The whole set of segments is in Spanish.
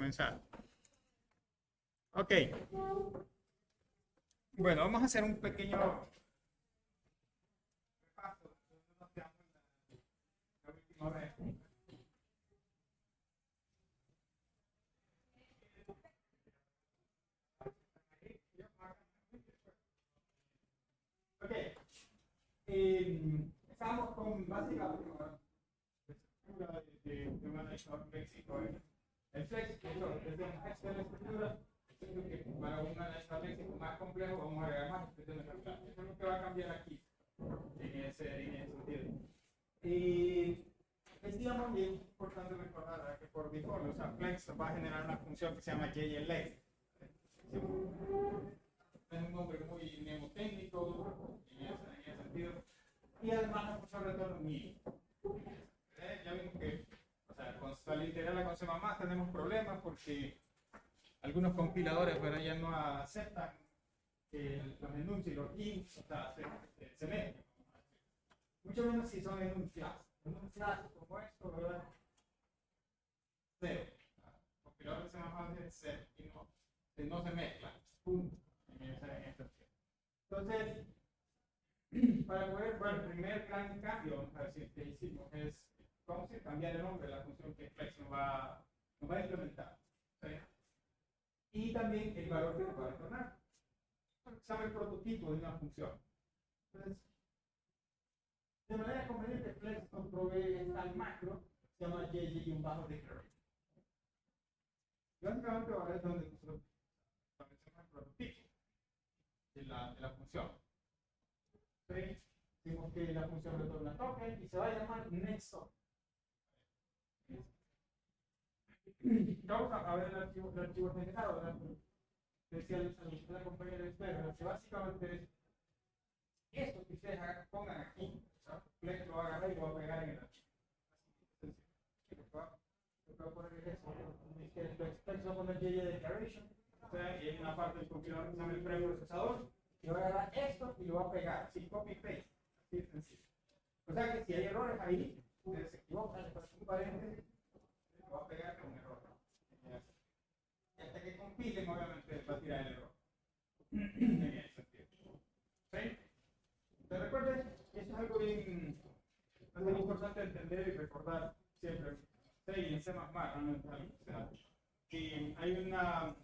comenzar. Ok. Bueno, vamos a hacer un pequeño repaso de donde nos quedamos la última vez. Ok. Estamos con básicamente una estructura de un analizador léxico. El léxico es de una gesta de la estructura. Que para un analizador léxico más complejo vamos a agregar más expresiones regulares. Eso es lo que va a cambiar aquí en ese sentido. Y es, digamos, bien importante recordar que por default, o sea, Flex va a generar una función que se llama JLA. Es un nombre muy mnemotécnico en ese sentido. Y además la función retorno mínimo. Ya vimos que, o sea, con la integral con C++ tenemos problemas porque algunos compiladores ya no aceptan los enuncios y los ifs, o sea, se mezclan. Mucho menos si son enunciados. Enunciados como esto, ¿verdad? Cero. Compiladores se llaman de cero y no se mezclan. Punto. Entonces, para poder, bueno, el primer gran cambio, vamos a decir, que hicimos es, vamos a cambiar el nombre de la función que Flex nos va a implementar. ¿Sí? Y también el valor que nos va a retornar. Se llama el prototipo de una función. Entonces, de manera conveniente, Flex nos provee tal macro, se llama JJ-declaration. Básicamente ahora es donde nosotros establecemos el prototipo de la función. ¿Sí? Decimos que la función retorna token y se va a llamar nextToken. Vamos a ver el archivo generado, ¿verdad? Decía la compañera externa, que básicamente es esto que ustedes pongan aquí, Flex lo va a agarrar y lo va a pegar en el archivo. Lo que va a poner es eso, Flex va a poner JDeclaration, y hay una parte del compilador que se llama el preprocesador, y va a agarrar esto y lo va a pegar, así copy-paste, así de sencillo. O sea que si hay errores ahí, ustedes se equivocan, le pasan un paréntesis, lo va a pegar con un error. Y hasta que compilen, obviamente, va a tirar el error. En ese sentido. ¿Sí? ¿Te recuerden? Eso es algo bien importante entender y recordar siempre. Sí, en C++, que hay una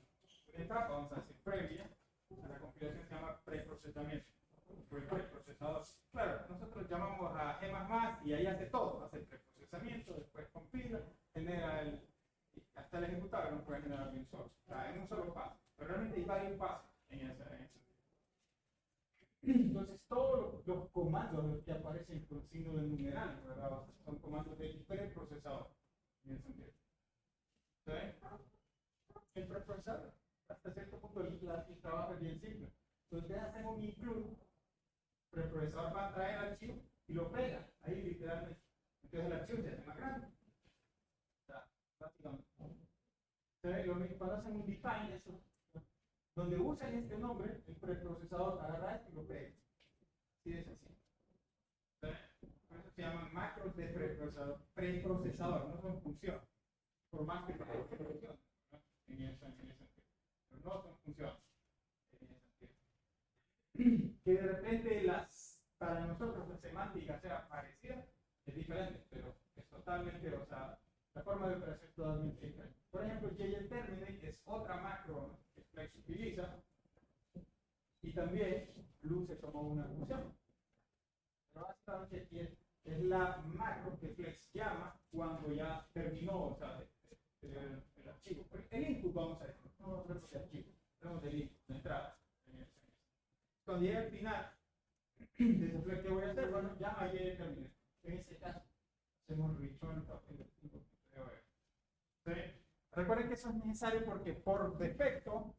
etapa, vamos a decir, previa a la compilación que se llama preprocesamiento. El preprocesador. Claro, nosotros llamamos a G++ y ahí hace todo, hace el preprocesamiento, después compila, genera hasta el ejecutable no puede generar un solo, o sea, en un solo paso. Pero realmente hay varios pasos en ese sentido. Entonces, todos los comandos que aparecen con signo de numeral, ¿verdad? Son comandos del preprocesador. En ese sentido. ¿Sí? El preprocesador, hasta cierto punto, el trabajo es bien simple. Entonces, hacemos un include, el preprocesador va a traer el archivo y lo pega, ahí literalmente. Entonces, el archivo se hace más grande. O sea, básicamente. Lo mismo cuando hacen un define, eso, donde usan este nombre, el preprocesador agarra esto y lo pega. Así de sencillo. Por eso se llaman macros de preprocesador, no son funciones. Por más que sean funciones, en ese sentido. Pero no son funciones. En ese sentido. Que de repente para nosotros la semántica sea parecida, es diferente, pero es totalmente, o sea, la forma de operación es totalmente diferente. Por ejemplo, JTerminate es otra macro que Flex utiliza y también luce como una función. Pero básicamente aquí es la macro que Flex llama cuando ya terminó, o sea, el archivo. El input, vamos a ver, no tenemos el archivo, tenemos el input, la entrada. Cuando llegue al final de ese Flex, ¿qué voy a hacer? Bueno, llama a JTerminate. En ese caso, hacemos return token del tipo que voy a ver. ¿Sí? Recuerden que eso es necesario porque por defecto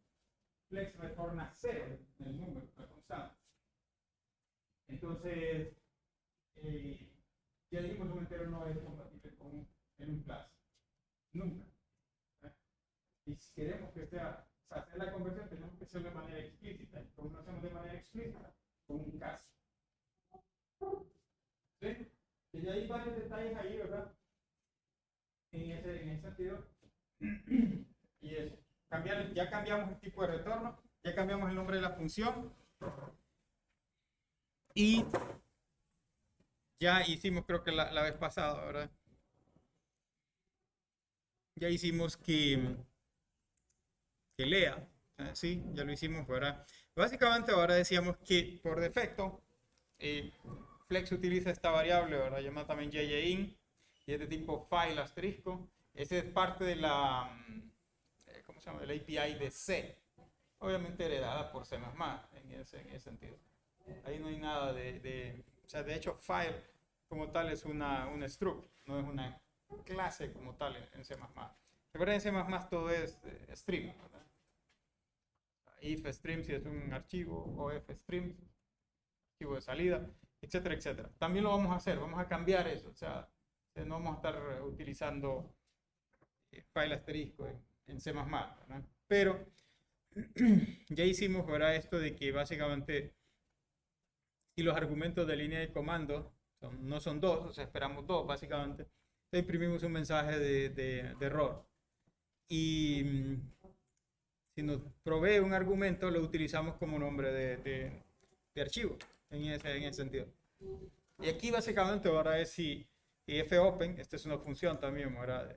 Flex retorna 0 en el número, la constante. Entonces, ya dijimos que un entero no es compatible en un class. Nunca. Y si queremos que sea, o sea, hacer la conversión, tenemos que hacerlo de manera explícita. ¿Cómo lo hacemos de manera explícita? Con un caso. ¿Sí? Y ya hay varios detalles ahí, ¿verdad? En ese sentido. cambiar, ya cambiamos el tipo de retorno, ya cambiamos el nombre de la función y ya hicimos, creo que la vez pasada, ¿verdad? Ya hicimos que lea, sí, ya lo hicimos, ¿verdad? Básicamente ahora decíamos que por defecto Flex utiliza esta variable, ¿verdad? Llamada también JJIN y es de tipo file asterisco. Ese es parte de la, ¿cómo se llama? De la API de C, obviamente heredada por C++ en ese sentido. Ahí no hay nada o sea, de hecho file como tal es un struct, no es una clase como tal en C++. Recuerden, en C++ todo es stream, ¿verdad? If stream si es un archivo, o f stream, archivo de salida, etcétera, etcétera. También lo vamos a hacer, vamos a cambiar eso, o sea, no vamos a estar utilizando file asterisco en C++, ¿verdad? Pero ya hicimos, ¿verdad? Esto de que básicamente si los argumentos de línea de comando no son dos, o sea, esperamos dos, básicamente, imprimimos un mensaje de error. Y si nos provee un argumento, lo utilizamos como nombre de archivo, en ese sentido. Y aquí básicamente ahora es si fopen, esta es una función también, ¿verdad?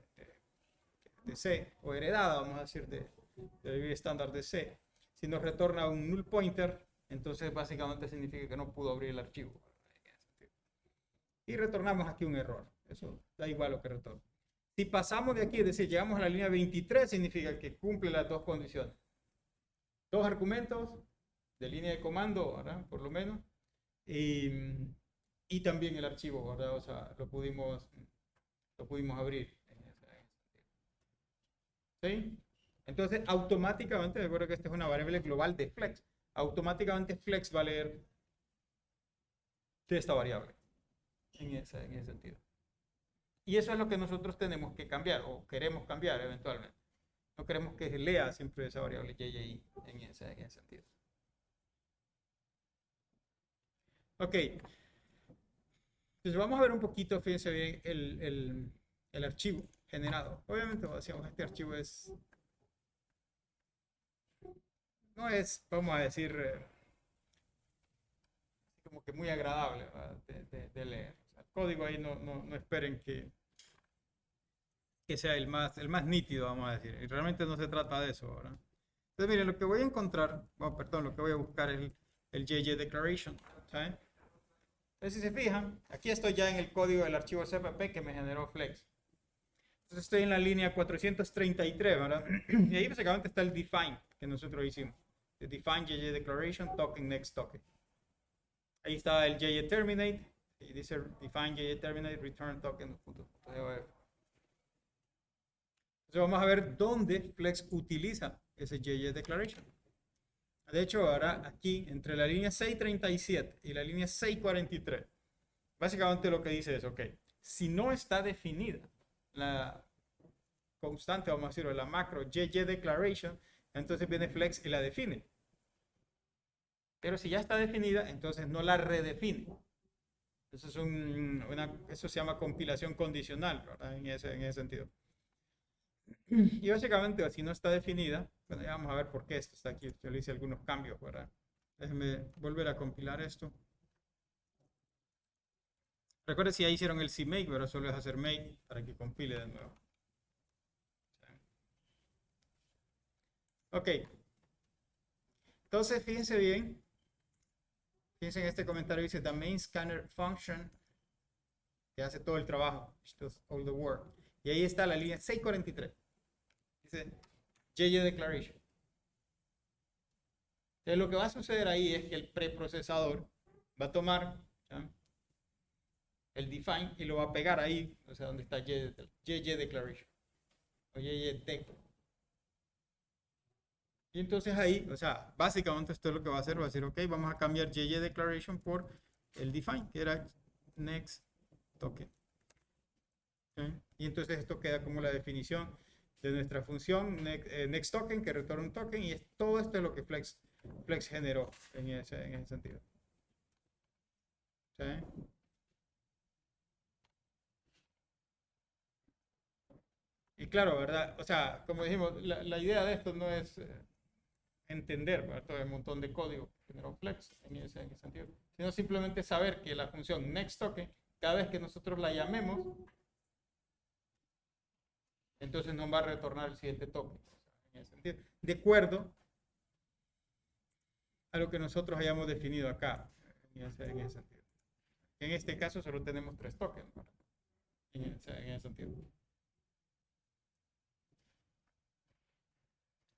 De C, o heredada, vamos a decir, del estándar de C. Si nos retorna un null pointer, entonces básicamente significa que no pudo abrir el archivo. Y retornamos aquí un error. Eso da igual lo que retorna. Si pasamos de aquí, es decir, llegamos a la línea 23, significa que cumple las dos condiciones. Dos argumentos de línea de comando, ¿verdad? Por lo menos. Y también el archivo, ¿verdad? O sea, lo pudimos abrir. ¿Sí? Entonces, automáticamente, recuerda que esta es una variable global de flex. Automáticamente flex va a leer de esta variable. En ese sentido. Y eso es lo que nosotros tenemos que cambiar, o queremos cambiar eventualmente. No queremos que lea siempre esa variable JJI en ese sentido. Ok. Entonces vamos a ver un poquito, fíjense bien, el archivo generado. Obviamente, como decíamos, este archivo no es, vamos a decir, como que muy agradable de leer. O sea, el código ahí no esperen que sea el más nítido, vamos a decir. Y realmente no se trata de eso, ¿verdad? Entonces, miren, lo que voy a encontrar, perdón, lo que voy a buscar es el JJ Declaration, ¿saben? Entonces, si se fijan, aquí estoy ya en el código del archivo CPP que me generó Flex. Entonces, estoy en la línea 433, ¿verdad? Y ahí básicamente está el define que nosotros hicimos. El define JJ Declaration, token, next token. Ahí está el JJ Terminate, y dice define JJ Terminate, return token. Entonces, vamos a ver dónde Flex utiliza ese JJ Declaration. De hecho, ahora aquí, entre la línea 637 y la línea 643, básicamente lo que dice es, ok, si no está definida la constante, vamos a decirlo, la macro JJ Declaration, entonces viene Flex y la define. Pero si ya está definida, entonces no la redefine. Eso, eso se llama compilación condicional, ¿verdad? En ese sentido. Y básicamente, si no está definida, bueno, ya vamos a ver por qué esto está aquí. Yo le hice algunos cambios, ¿verdad? Déjenme volver a compilar esto. Recuerden, si ya hicieron el CMake, pero solo es hacer make para que compile de nuevo. Ok. Entonces, fíjense bien. Fíjense en este comentario, dice, the main scanner function, que hace todo el trabajo, does all the work. Y ahí está la línea 643. Dice, JJ Declaration. Entonces, lo que va a suceder ahí es que el preprocesador va a tomar, ¿ya?, el define y lo va a pegar ahí, o sea, donde está JJ Declaration o JJ Dec. Y entonces ahí, o sea, básicamente esto es lo que va a hacer, va a decir, ok, vamos a cambiar JJ Declaration por el define, que era next token. ¿Okay? Y entonces esto queda como la definición de nuestra función next token, que retorna un token, y todo esto es lo que Flex generó en ese sentido. ¿Sí? Y claro, ¿verdad? O sea, como dijimos, la idea de esto no es entender, ¿verdad? Todo el montón de código que generó Flex en ese sentido, sino simplemente saber que la función nextToken, cada vez que nosotros la llamemos, entonces nos va a retornar el siguiente token. O sea, en ese sentido, de acuerdo a lo que nosotros hayamos definido acá, en ese sentido. En este caso solo tenemos 3 tokens, ¿verdad? En ese sentido.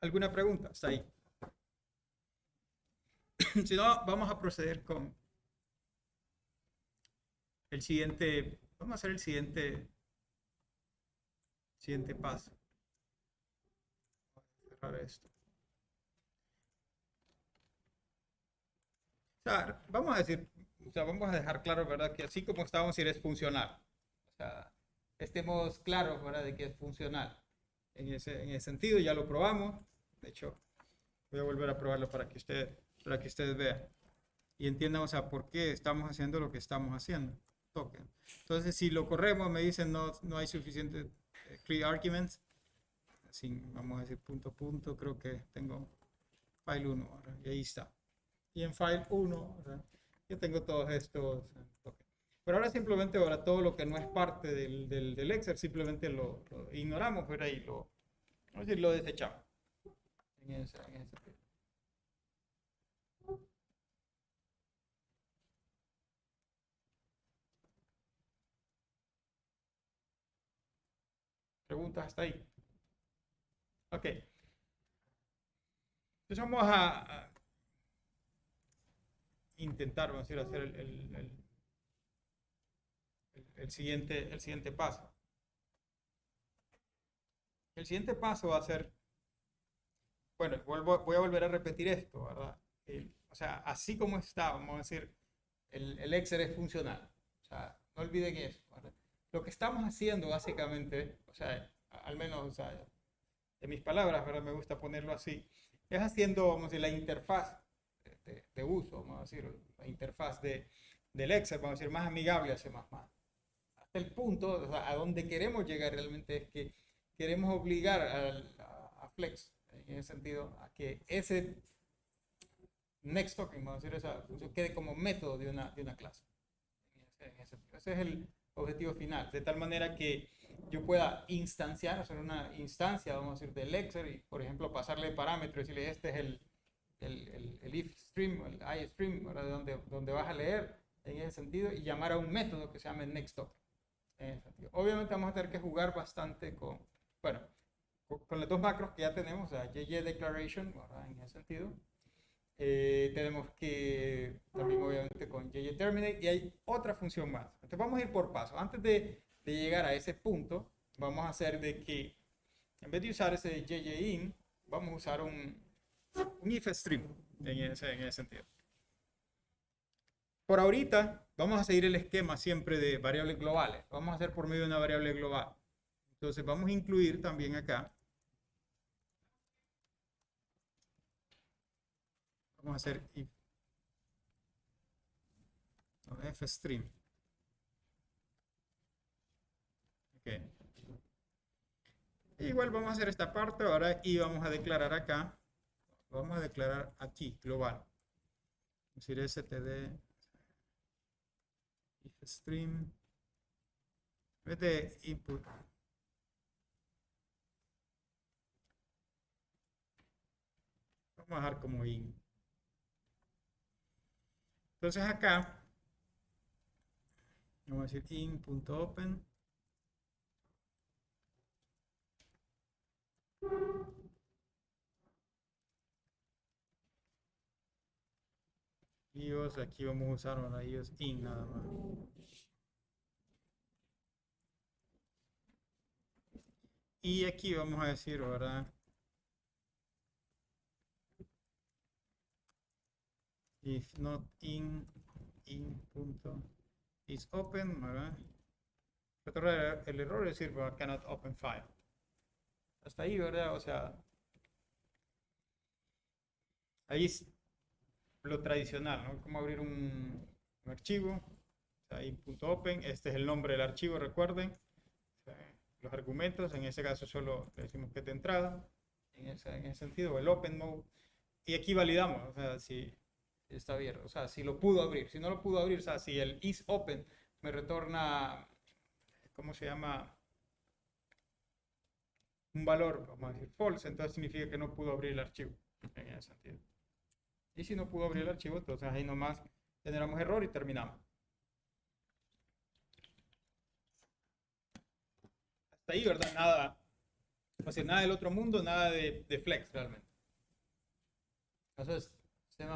¿Alguna pregunta? Hasta ahí. Si no, vamos a proceder con el siguiente. Vamos a hacer el siguiente paso. Vamos a cerrar esto. O sea, vamos a decir, o sea, vamos a dejar claro, ¿verdad? Que así como estábamos, es funcional. O sea, estemos claros, ¿verdad? De que es funcional. En ese sentido, ya lo probamos. De hecho, voy a volver a probarlo para que ustedes vean y entiendan, o sea, por qué estamos haciendo lo que estamos haciendo. Token. Entonces, si lo corremos, me dicen no hay suficiente clear arguments. Así, vamos a decir punto, creo que tengo file 1, ¿verdad? Y ahí está. Y en file 1, ¿verdad? Yo tengo todos estos tokens. Pero ahora simplemente, ahora todo lo que no es parte del Excel, simplemente lo ignoramos, ¿verdad? Y vamos a decir, lo desechamos. En ese sentido. ¿Preguntas hasta ahí? Ok. Entonces vamos a intentar, vamos a decir, hacer el siguiente paso. El siguiente paso va a ser, bueno, voy a volver a repetir esto, ¿verdad? O sea, así como está, vamos a decir, el Excel es funcional. O sea, no olviden eso, ¿verdad? Lo que estamos haciendo básicamente, o sea, al menos, o sea, de mis palabras, ¿verdad? Me gusta ponerlo así, es haciendo, vamos a decir, la interfaz de uso, vamos a decir, la interfaz del Excel, vamos a decir, más amigable a C++. Hasta el punto, o sea, a donde queremos llegar realmente es que queremos obligar a Flex, en ese sentido, a que ese next token, vamos a decir, esa función quede como método de una clase. Ese es el objetivo final, de tal manera que yo pueda instanciar, hacer una instancia, vamos a decir, del Excel y, por ejemplo, pasarle parámetros y decirle, este es el if stream, el I stream, donde vas a leer en ese sentido y llamar a un método que se llame next token. En ese sentido. Obviamente vamos a tener que jugar bastante bueno, con los dos macros que ya tenemos, o sea, JJ Declaration, ¿verdad? En ese sentido. Tenemos que también obviamente con JJ Terminate y hay otra función más. Entonces vamos a ir por paso. Antes de llegar a ese punto, vamos a hacer de que en vez de usar ese JJ in, vamos a usar un if stream en ese sentido. Por ahorita vamos a seguir el esquema siempre de variables globales. Vamos a hacer por medio de una variable global. Entonces vamos a incluir también acá. Vamos a hacer if fstream. Okay. Igual vamos a hacer esta parte ahora y vamos a declarar acá. Vamos a declarar aquí global. Es decir, std if stream. En vez de input. Vamos a dejar como in. Entonces acá vamos a decir in.open. IOS, aquí vamos a usar una IOS in nada más. Y aquí vamos a decir, ¿verdad? If not in punto is open, ¿verdad? El error es decir, ¿verdad? Cannot open file. Hasta ahí, ¿verdad? O sea, ahí es lo tradicional, ¿no? Como abrir un archivo, o sea, in.open, este es el nombre del archivo, recuerden. O sea, los argumentos, en ese caso solo le decimos get de entrada, en ese sentido, el open mode, y aquí validamos, o sea, si está abierto, o sea, si lo pudo abrir, si no lo pudo abrir, o sea, si el is open me retorna, ¿cómo se llama? Un valor, vamos a decir false, entonces significa que no pudo abrir el archivo, en ese sentido. Y si no pudo abrir el archivo, entonces ahí nomás generamos error y terminamos. Hasta ahí, ¿verdad? Nada, o sea, nada del otro mundo, nada de Flex realmente. Eso es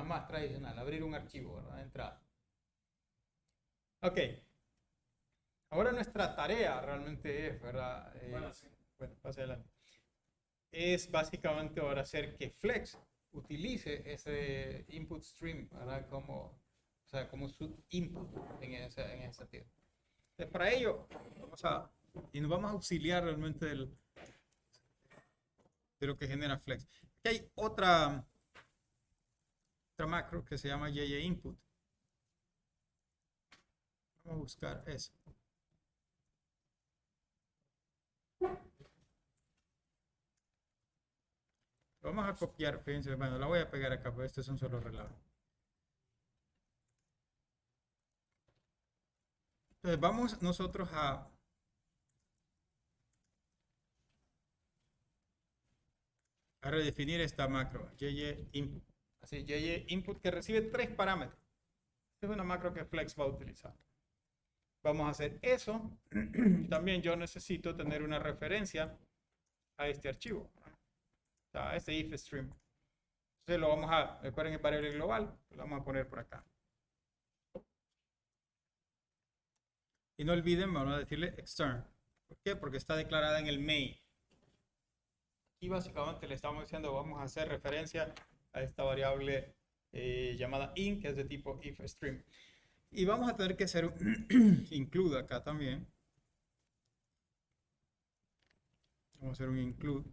más tradicional, abrir un archivo, ¿verdad? De entrada. Ok. Ahora nuestra tarea realmente es, ¿verdad? Bueno, sí. Bueno, pase adelante. Es básicamente ahora hacer que Flex utilice ese input stream, ¿verdad? Como, o sea, como su input en ese sentido. Entonces, para ello, y nos vamos a auxiliar realmente de lo que genera Flex. Aquí hay otra macro que se llama JJ Input. Vamos a buscar eso. Vamos a copiar, fíjense, bueno, la voy a pegar acá, porque esto es un solo relajo. Entonces vamos nosotros a redefinir esta macro, JJ Input. Así, JJ Input que recibe 3 parámetros. Esta es una macro que Flex va a utilizar. Vamos a hacer eso. También yo necesito tener una referencia a este archivo, a este if stream. Entonces lo vamos a, recuerden el variable global, lo vamos a poner por acá. Y no olviden, vamos a decirle extern. ¿Por qué? Porque está declarada en el main. Y básicamente le estamos diciendo, vamos a hacer referencia a esta variable llamada in, que es de tipo if stream. Y vamos a tener que hacer un include acá también. Vamos a hacer un include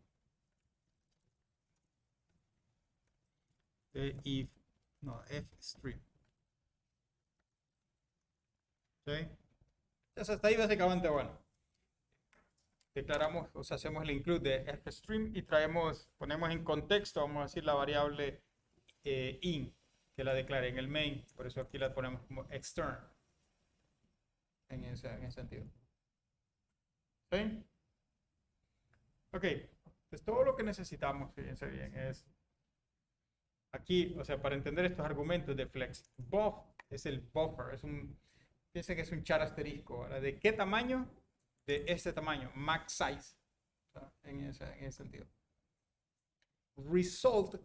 de if, no, f stream. ¿Sí? Entonces hasta ahí básicamente, bueno, declaramos, o sea, hacemos el include de fstream y ponemos en contexto, vamos a decir, la variable in, que la declare en el main, por eso aquí la ponemos como extern, en ese sentido. ¿Sí? Ok, pues todo lo que necesitamos, fíjense bien, es aquí, o sea, para entender estos argumentos de Flex, buff es el buffer, fíjense que es un char asterisco, ¿verdad? ¿De qué tamaño? De este tamaño, max size, o sea, en ese sentido. Result,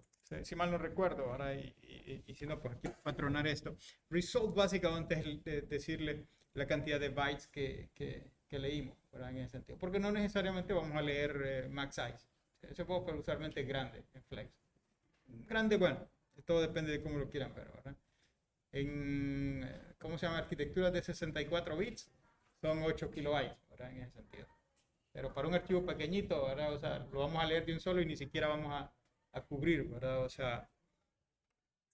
si mal no recuerdo, ahora y si no, pues aquí patronar esto. Result básicamente es decirle la cantidad de bytes que leímos, ¿verdad? En ese sentido. Porque no necesariamente vamos a leer max size. Ese buffer usualmente es grande en Flex. Grande, bueno, todo depende de cómo lo quieran ver, ¿verdad? En, ¿cómo se llama? Arquitecturas de 64 bits son 8 kilobytes, ¿verdad? En ese sentido. Pero para un archivo pequeñito, ¿verdad? O sea, lo vamos a leer de un solo y ni siquiera vamos a cubrir, ¿verdad? O sea,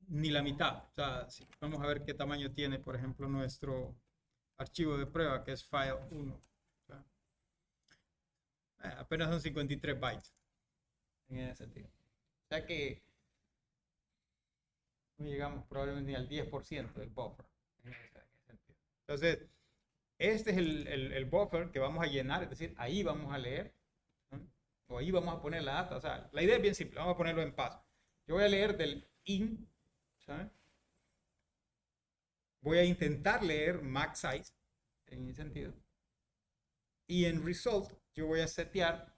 ni la mitad. O sea, vamos a ver qué tamaño tiene, por ejemplo, nuestro archivo de prueba, que es file 1. Apenas son 53 bytes. En ese sentido. O sea que no llegamos probablemente ni al 10% del buffer. En ese sentido. Entonces, este es el buffer que vamos a llenar, es decir, ahí vamos a leer, ¿no? O ahí vamos a poner la data. O sea, la idea es bien simple, vamos a ponerlo en paso. Yo voy a leer del in, ¿sabes? Voy a intentar leer max size, en ese sentido. Y en result, yo voy a setear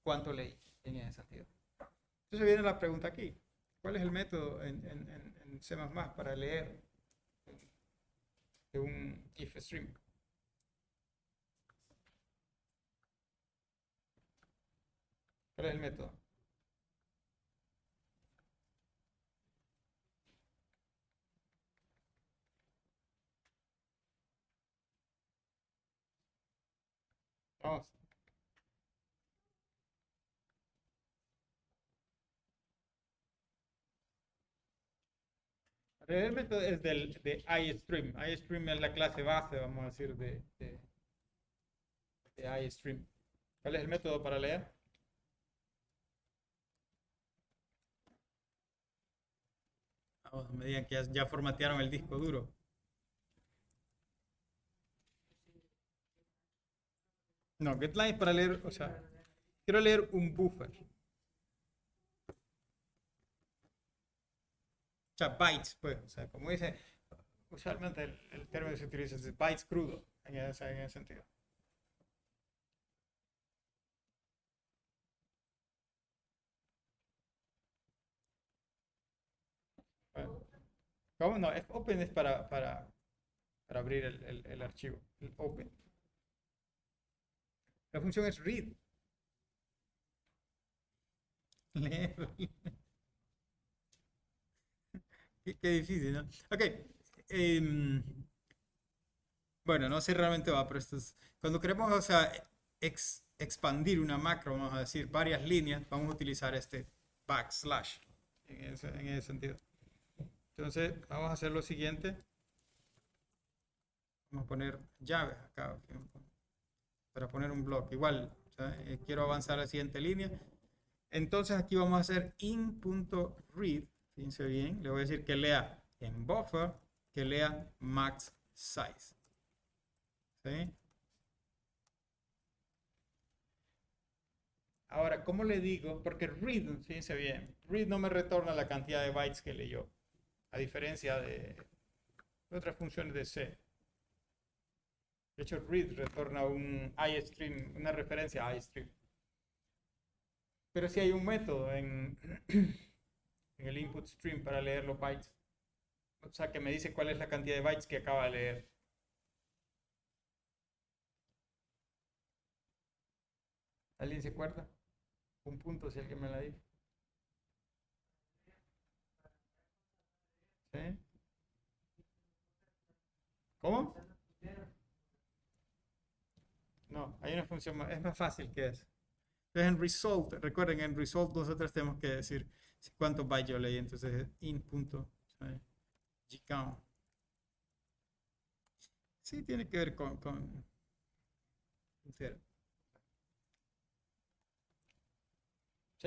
cuánto leí, en ese sentido. Entonces viene la pregunta aquí. ¿Cuál es el método en C++ para leer de un if stream? ¿Cuál es el método? Vamos. El método es de iStream. iStream es la clase base, vamos a decir, de iStream. ¿Cuál es el método para leer? Vamos, me digan que ya formatearon el disco duro. No, getLine es para leer, o sea, quiero leer un buffer. O sea, bytes, pues, o sea, como dice, usualmente el término que se utiliza es bytes crudo, en ese sentido. Bueno, ¿cómo no? Open es para abrir el archivo, el open. La función es read. Leer. Qué difícil, ¿no? Ok. em, bueno, no sé realmente va, pero esto es, cuando queremos, o sea, expandir una macro, vamos a decir, varias líneas, vamos a utilizar este backslash en ese sentido. Entonces, vamos a hacer lo siguiente. Vamos a poner llaves acá, ok, para poner un bloque. Igual, quiero avanzar a la siguiente línea. Entonces, aquí vamos a hacer in.read. Fíjense bien, le voy a decir que lea en buffer, que lea max size. ¿Sí? Ahora, ¿cómo le digo? Porque read, fíjense bien, read no me retorna la cantidad de bytes que leyó, a diferencia de otras funciones de C. De hecho, read retorna un iStream, una referencia a iStream. Pero sí hay un método en el input stream para leer los bytes. O sea, que me dice cuál es la cantidad de bytes que acaba de leer. ¿Alguien se acuerda? Un punto si alguien me la dice. ¿Sí? ¿Cómo? No, hay una función más, es más fácil que es. Entonces en result, recuerden, en result nosotros tenemos que decir cuántos bytes yo leí. Entonces in.gcount. Sí, tiene que ver con o sea,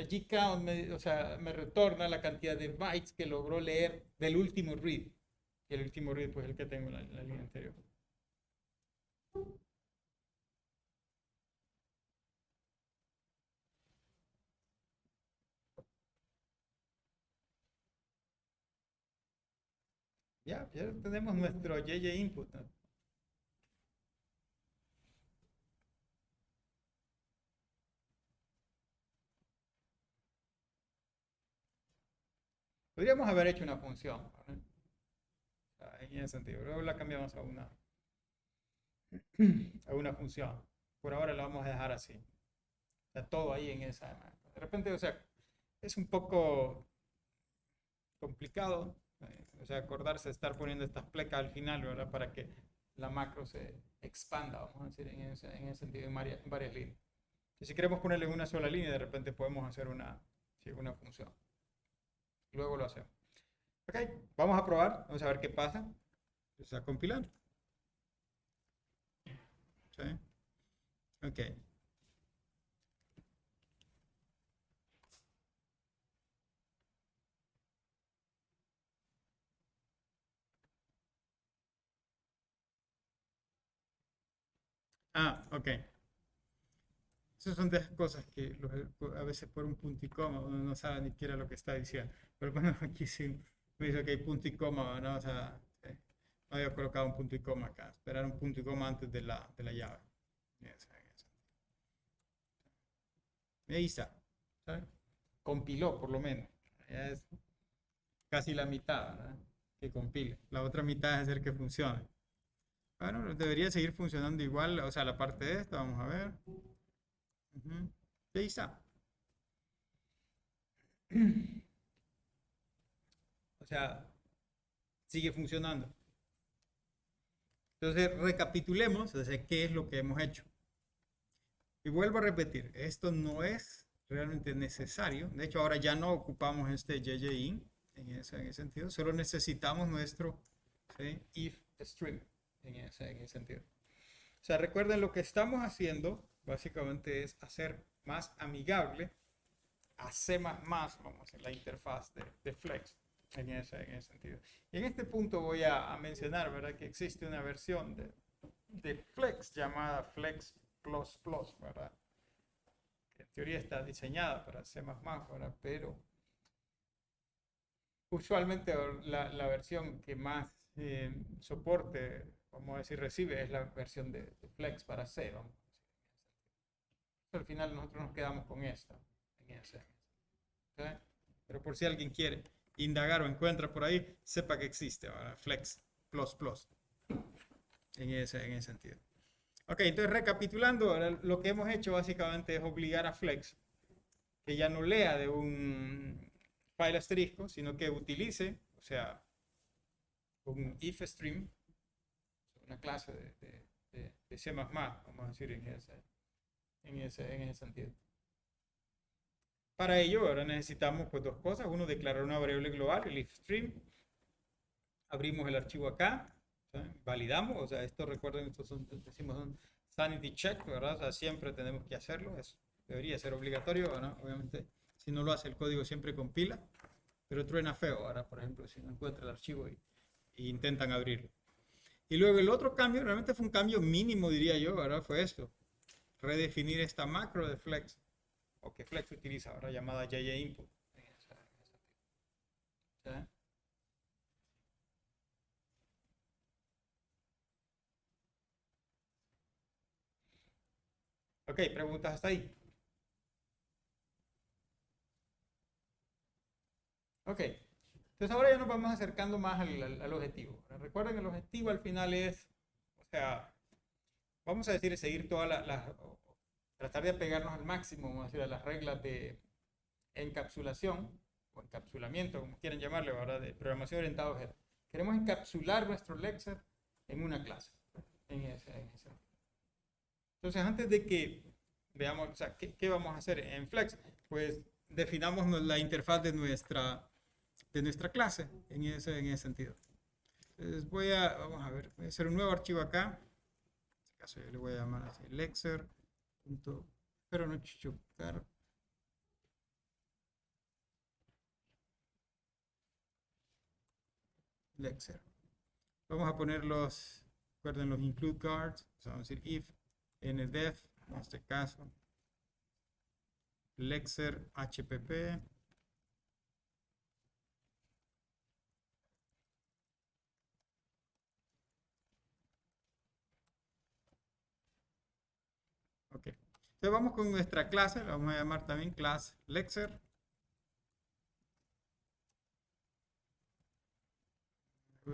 gcount o sea, me retorna la cantidad de bytes que logró leer del último read. Y el último read, pues el que tengo en la línea anterior. Ya tenemos nuestro JJ input, ¿no? Podríamos haber hecho una función, ¿no? O sea, en ese sentido. Luego la cambiamos a una función. Por ahora la vamos a dejar así. O sea, todo ahí en esa. De repente, o sea, es un poco complicado, o sea, acordarse de estar poniendo estas plecas al final, ¿verdad? Para que la macro se expanda, vamos a decir, en ese sentido, en varias líneas. Y si queremos ponerle en una sola línea, de repente podemos hacer sí, una función. Luego lo hacemos. Ok, vamos a probar, vamos a ver qué pasa. Está compilando. ¿Sí? Ok. Ah, ok. Esas son de las cosas que a veces por un punto y coma uno no sabe ni siquiera lo que está diciendo. Pero bueno, aquí sí me dice que hay punto y coma, ¿no? O sea, no había colocado un punto y coma acá. Esperar un punto y coma antes de la llave. Yes, yes. Y ahí está. ¿Sabe? Compiló, por lo menos. Ya es casi la mitad, ¿verdad? Que compile. La otra mitad es hacer que funcione. Bueno, debería seguir funcionando igual. O sea, la parte de esta, vamos a ver. Ujú. Y ahí está. O sea, sigue funcionando. Entonces, recapitulemos, o sea, qué es lo que hemos hecho. Y vuelvo a repetir, esto no es realmente necesario. De hecho, ahora ya no ocupamos este JJIN en ese sentido. Solo necesitamos nuestro, ¿sí?, if string en ese sentido. O sea, recuerden lo que estamos haciendo. básicamente es hacer más amigable a C++, vamos a hacer la interfaz de Flex en ese sentido. Y en este punto voy a mencionar, ¿verdad?, que existe una versión de Flex llamada Flex++, ¿verdad? Que en teoría está diseñada para C++, ¿verdad? Pero usualmente la versión que más soporte, vamos a decir, recibe es la versión de Flex para C, vamos a decir. Al final nosotros nos quedamos con esta, en ese. ¿Sí? Pero por si alguien quiere indagar o encuentra por ahí, sepa que existe ahora Flex++ en ese sentido. Ok, entonces recapitulando, ahora lo que hemos hecho básicamente es obligar a Flex que ya no lea de un file asterisco, sino que utilice, o sea, un if stream, una clase de C++, vamos a decir en ese sentido. Para ello, ahora necesitamos pues dos cosas. Uno, declarar una variable global, el ifStream. Abrimos el archivo acá, ¿sí? Validamos, o sea, esto recuerden, esto decimos un sanity check, ¿verdad? O sea, siempre tenemos que hacerlo, debería ser obligatorio, ¿verdad? Obviamente, si no lo hace el código siempre compila, pero truena feo, ahora por ejemplo, si no encuentra el archivo y intentan abrirlo. Y luego el otro cambio, realmente fue un cambio mínimo, diría yo, ¿verdad? Fue esto, redefinir esta macro de Flex, o que Flex utiliza ahora, llamada JJInput. ¿Sí? Ok, preguntas hasta ahí. Ok, entonces ahora ya nos vamos acercando más al objetivo. Recuerden que el objetivo al final es, o sea, vamos a decir, seguir todas tratar de apegarnos al máximo, vamos a decir, a las reglas de encapsulación o encapsulamiento, como quieran llamarle, ¿verdad? De programación orientada a objetos. Queremos encapsular nuestro Lexer en una clase. Entonces, antes de que veamos, o sea, ¿qué vamos a hacer en Flex? Pues definamos la interfaz de nuestra clase en ese sentido. Entonces vamos a ver, voy a hacer un nuevo archivo acá. En este caso yo le voy a llamar así, Lexer. Espero no chocar. Lexer. Vamos a poner recuerden los include guards. Vamos a decir if ndef, en este caso, Lexer hpp. Ok. Entonces vamos con nuestra clase, la vamos a llamar también class Lexer.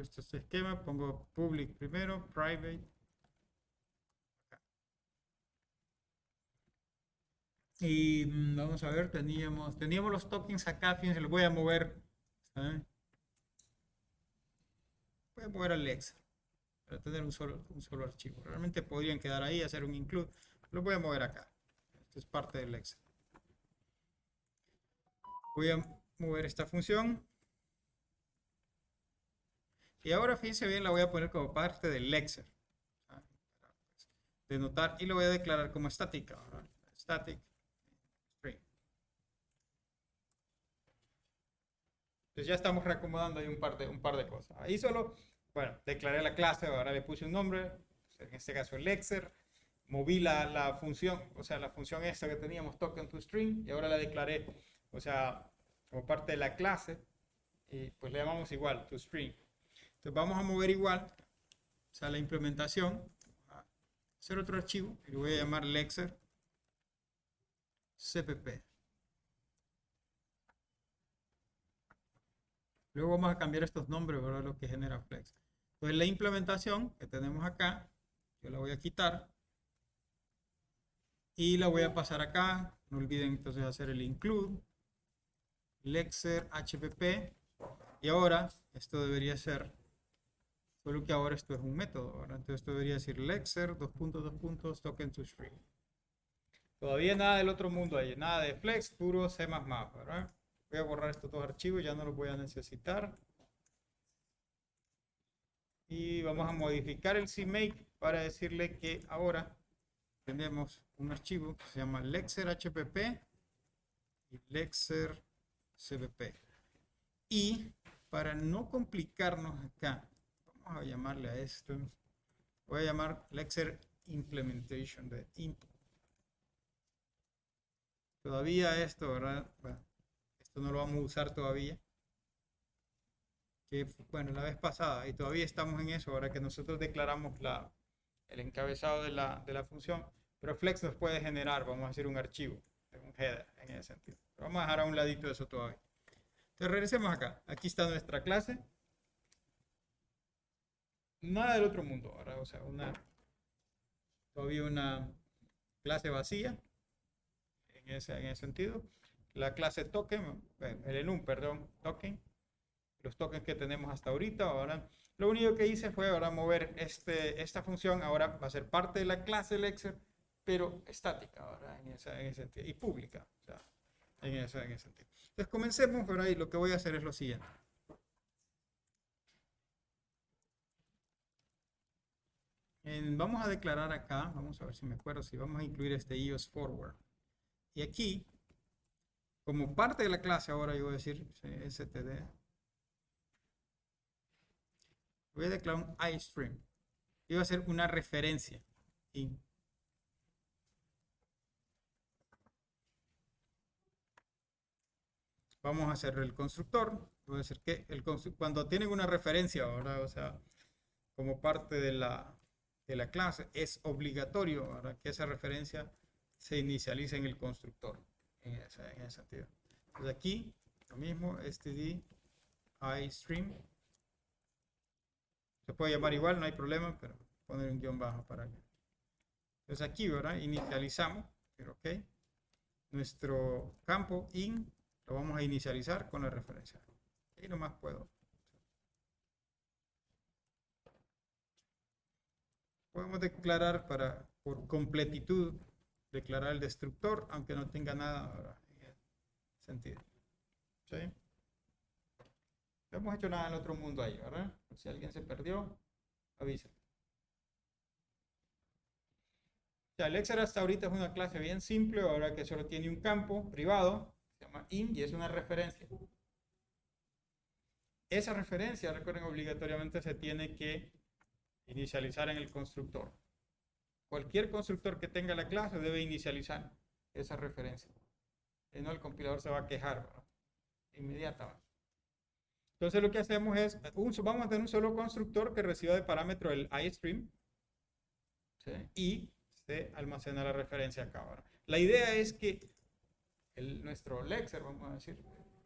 Este es el esquema, pongo public primero, private. Y vamos a ver, teníamos los tokens acá, fíjense, los voy a mover. ¿Saben? Voy a mover al Lexer para tener un solo archivo. Realmente podrían quedar ahí, hacer un include. Lo voy a mover acá. Esto es parte del Lexer. Voy a mover esta función. Y ahora fíjense bien, la voy a poner como parte del Lexer. Denotar y lo voy a declarar como estática. Static string. Entonces ya estamos reacomodando ahí un par de cosas. Ahí solo, bueno, declaré la clase, ahora le puse un nombre, en este caso el Lexer. Moví la función, o sea, la función esta que teníamos, token to string, y ahora la declaré, o sea, como parte de la clase, y pues le llamamos igual, to string. Entonces vamos a mover igual, o sea, la implementación, a hacer otro archivo, y lo voy a llamar Lexer cpp. Luego vamos a cambiar estos nombres, ¿verdad? Lo que genera Flex. Entonces la implementación que tenemos acá, yo la voy a quitar y la voy a pasar acá. No olviden entonces hacer el include Lexer hpp. Y ahora esto debería ser, solo que ahora esto es un método, ¿verdad? Entonces esto debería decir Lexer token to string. Todavía nada del otro mundo ahí, nada de Flex, puro C++, ¿verdad? Voy a borrar estos dos archivos, ya no los voy a necesitar. Y vamos a modificar el CMake para decirle que ahora tenemos un archivo que se llama lexer.hpp y lexer.cpp. Y para no complicarnos acá, vamos a llamarle a esto, voy a llamar lexer implementation de input. Todavía esto, ¿verdad? Bueno, esto no lo vamos a usar todavía. Que, bueno, la vez pasada, y todavía estamos en eso, ahora que nosotros declaramos el encabezado de la función, pero Flex nos puede generar, vamos a hacer un archivo, un header en ese sentido. Pero vamos a dejar a un ladito eso todavía. Entonces regresemos acá. Aquí está nuestra clase. Nada del otro mundo, ¿verdad? O sea, todavía una clase vacía en ese sentido. La clase token, el enum, perdón, token. Los tokens que tenemos hasta ahorita. Ahora, lo único que hice fue ahora mover esta función. Ahora va a ser parte de la clase Lexer, pero estática ahora en ese sentido y pública. O sea, en ese sentido. Entonces comencemos por ahí. Lo que voy a hacer es lo siguiente. Vamos a declarar acá, vamos a ver si me acuerdo, si vamos a incluir este iOS forward. Y aquí, como parte de la clase, ahora yo voy a decir std. Voy a declarar un iStream. Y va a ser una referencia. Vamos a hacer el constructor. Voy a decir que cuando tienen una referencia ahora, o sea, como parte de la clase, es obligatorio ahora que esa referencia se inicialice en el constructor. En ese sentido. Entonces aquí, lo mismo, std iStream. Se puede llamar igual, no hay problema, pero poner un guión bajo para que. Entonces aquí, ¿verdad? Inicializamos, pero ok. Nuestro campo in lo vamos a inicializar con la referencia. Y nomás puedo. Podemos declarar por completitud, declarar el destructor, aunque no tenga nada ahora en ese sentido. ¿Sí? No hemos hecho nada en el otro mundo ahí, ¿verdad? Si alguien se perdió, avisa. O sea, el Lexer hasta ahorita es una clase bien simple, ahora que solo tiene un campo privado, se llama in y es una referencia. Esa referencia, recuerden, obligatoriamente se tiene que inicializar en el constructor. Cualquier constructor que tenga la clase debe inicializar esa referencia. Si no, el compilador se va a quejar, ¿verdad? Inmediatamente. Entonces lo que hacemos es, vamos a tener un solo constructor que reciba de parámetro el iStream, ¿sí? Y se almacena la referencia acá ahora. La idea es que nuestro Lexer, vamos a decir,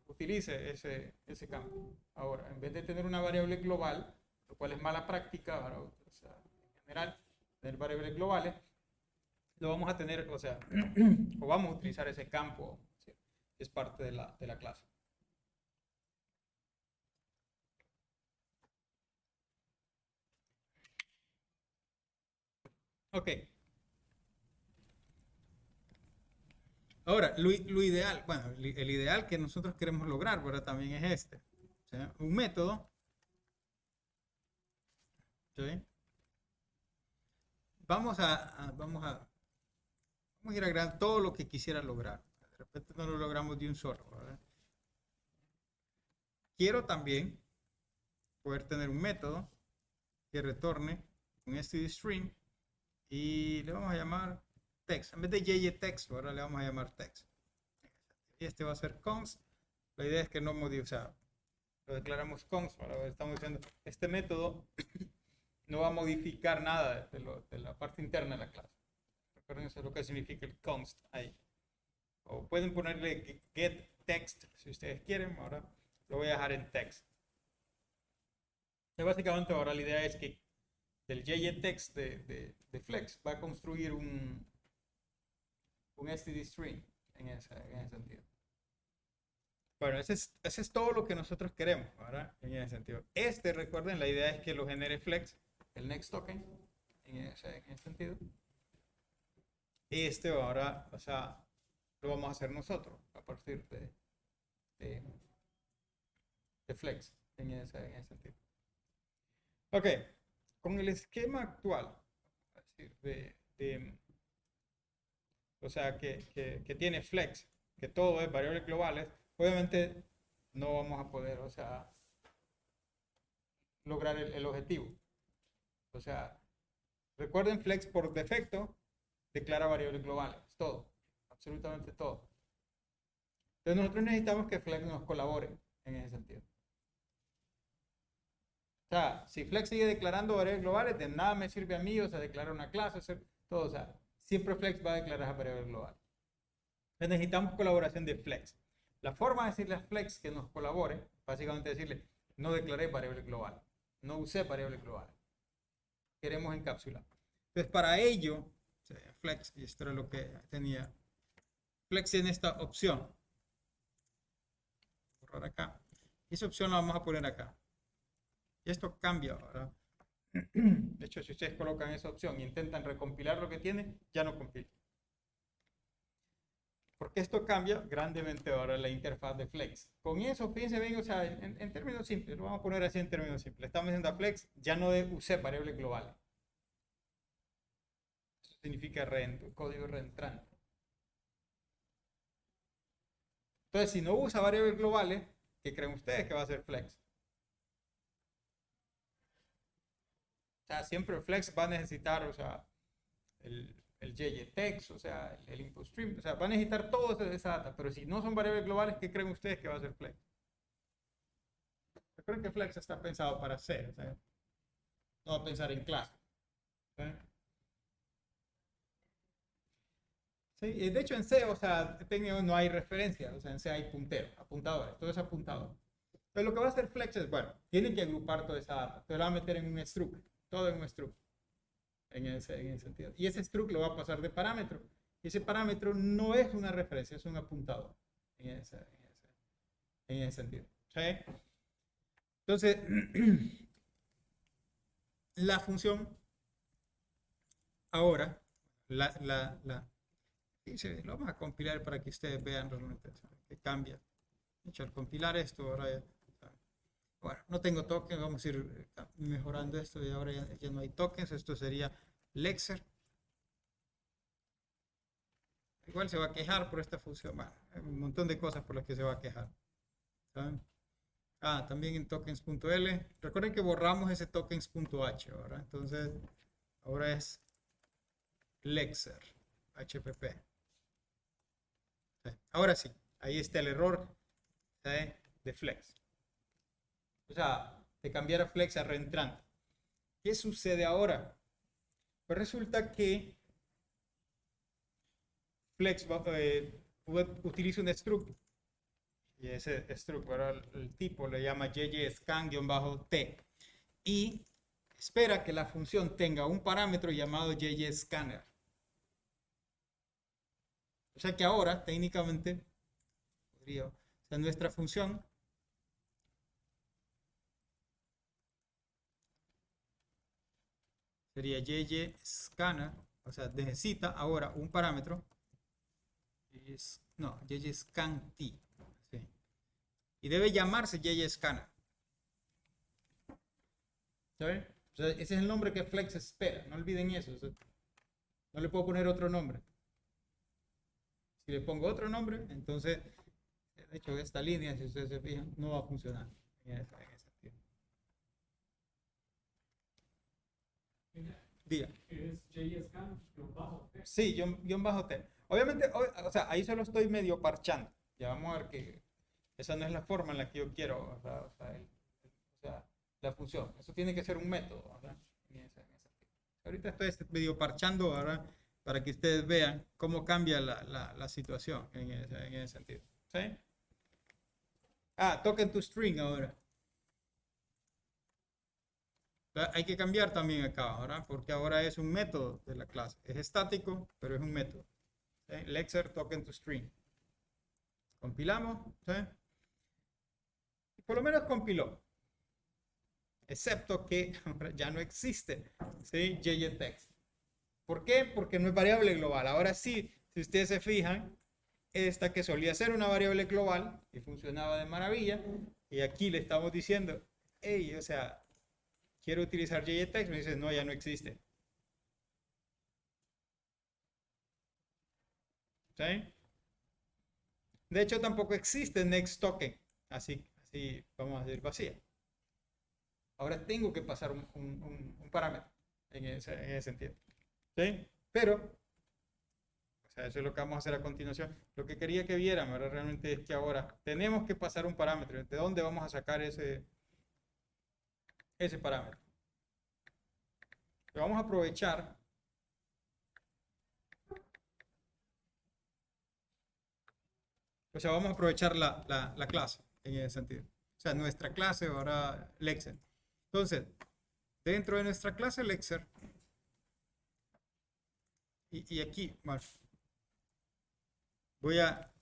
utilice ese campo. Ahora, en vez de tener una variable global, lo cual es mala práctica, ahora, o sea, en general, tener variables globales, lo vamos a tener, o sea, o vamos a utilizar ese campo, ¿sí? Es parte de la clase. Ok. Ahora, lo ideal, bueno, el ideal que nosotros queremos lograr, ¿verdad? También es este. O sea, un método. ¿Sí? Vamos a ir agregando todo lo que quisiera lograr. De repente no lo logramos de un solo, ¿verdad? Quiero también poder tener un método que retorne un stdstring y le vamos a llamar text. En vez de JText, ahora le vamos a llamar text. Y este va a ser const. La idea es que no modifique, o sea, lo declaramos const. Ahora estamos diciendo, este método no va a modificar nada de la parte interna de la clase. Recuerden eso es lo que significa el const ahí. O pueden ponerle get text si ustedes quieren. Ahora lo voy a dejar en text. Y básicamente ahora la idea es que del JText de Flex va a construir un stdstring en ese sentido. Bueno, ese es todo lo que nosotros queremos, ¿verdad? En ese sentido. Recuerden, la idea es que lo genere Flex, el next token, en ese sentido. Ahora, o sea, lo vamos a hacer nosotros a partir de Flex, en ese sentido. Ok, con el esquema actual, es decir, o sea, que tiene flex, que todo es variables globales, obviamente no vamos a poder, o sea, lograr el objetivo. O sea, recuerden, flex por defecto declara variables globales, todo, absolutamente todo. Entonces nosotros necesitamos que flex nos colabore en ese sentido. O sea, si Flex sigue declarando variables globales, de nada me sirve a mí, o sea, declarar una clase, hacer todo, o sea, siempre Flex va a declarar variables globales. Entonces necesitamos colaboración de Flex. La forma de decirle a Flex que nos colabore, básicamente decirle, no declaré variables globales, no usé variables globales. Queremos encapsular. Entonces, para ello, Flex, y esto era lo que tenía, Flex tiene esta opción. Borrar acá. Y esa opción la vamos a poner acá. Y esto cambia ahora. De hecho, si ustedes colocan esa opción e intentan recompilar lo que tiene, ya no compila. Porque esto cambia grandemente ahora la interfaz de Flex. Con eso, fíjense bien, o sea, en términos simples, lo vamos a poner así en términos simples. Estamos diciendo a Flex, ya no usé variables globales. Eso significa código reentrante. Entonces, si no usa variables globales, ¿qué creen ustedes que va a hacer Flex? O sea, siempre Flex va a necesitar, o sea, el JText, o sea, el input stream, o sea, va a necesitar toda esa data, pero si no son variables globales, ¿qué creen ustedes que va a hacer Flex? Yo creo que Flex está pensado para C, o sea, no va a pensar en clase. ¿Sí? Sí, de hecho en C, o sea, no hay referencia, o sea, en C hay apuntadores, todo es apuntado. Pero lo que va a hacer Flex es, bueno, tiene que agrupar toda esa data, entonces lo va a meter en un struct, todo en un struct, en ese sentido. Y ese struct lo va a pasar de parámetro, y ese parámetro no es una referencia, es un apuntador, en ese sentido. ¿Sí? Entonces, la función ahora, lo vamos a compilar para que ustedes vean realmente que cambia. De hecho, al compilar esto, ahora bueno, no tengo tokens, vamos a ir mejorando esto y ahora ya no hay tokens. Esto sería Lexer. Igual se va a quejar por esta función. Bueno, hay un montón de cosas por las que se va a quejar. ¿Saben? También en tokens.l. Recuerden que borramos ese tokens.h, ¿verdad? Entonces, ahora es Lexer, HPP. ¿Sí? Ahora sí, ahí está el error, ¿sí?, de Flex. O sea, de cambiar a Flex a reentrante. ¿Qué sucede ahora? Pues resulta que Flex utiliza un struct. Y ese struct, ahora el tipo le llama JJScan-T. Y espera que la función tenga un parámetro llamado JJScanner. O sea que ahora, técnicamente, o sea, nuestra función sería JJScanner, o sea, necesita ahora un parámetro, JJScanT, ¿sí? Y debe llamarse JJScanner. ¿Saben? O sea, ese es el nombre que Flex espera, no olviden eso. O sea, no le puedo poner otro nombre. Si le pongo otro nombre, entonces, de hecho, esta línea, si ustedes se fijan, no va a funcionar en ese sentido. Diga. Es JScan, -T. Sí, -T. Obviamente, o sea, ahí solo estoy medio parchando. Ya vamos a ver que esa no es la forma en la que yo quiero, o sea, la función. Eso tiene que ser un método, ¿verdad? Ahorita estoy medio parchando, ¿verdad?, para que ustedes vean cómo cambia la situación en ese sentido. ¿Sí? Token to string ahora. Hay que cambiar también acá, ¿verdad? Porque ahora es un método de la clase. Es estático, pero es un método. ¿Sí? Lexer token to string. Compilamos. ¿Sí? Por lo menos compiló. Excepto que ya no existe, ¿sí?, JText. ¿Por qué? Porque no es variable global. Ahora sí, si ustedes se fijan, esta que solía ser una variable global y funcionaba de maravilla, y aquí le estamos diciendo, hey, o sea, quiero utilizar JText, me dice, no, ya no existe. ¿Sí? De hecho, tampoco existe next token. Así vamos a decir vacía. Ahora tengo que pasar un parámetro en ese sentido. ¿Sí? Pero, o sea, eso es lo que vamos a hacer a continuación. Lo que quería que vieran, ¿verdad? Realmente es que ahora tenemos que pasar un parámetro. ¿De dónde vamos a sacar ese parámetro? Lo vamos a aprovechar. O sea, vamos a aprovechar la clase en ese sentido. O sea, nuestra clase ahora Lexer. Entonces, dentro de nuestra clase Lexer, y aquí, bueno,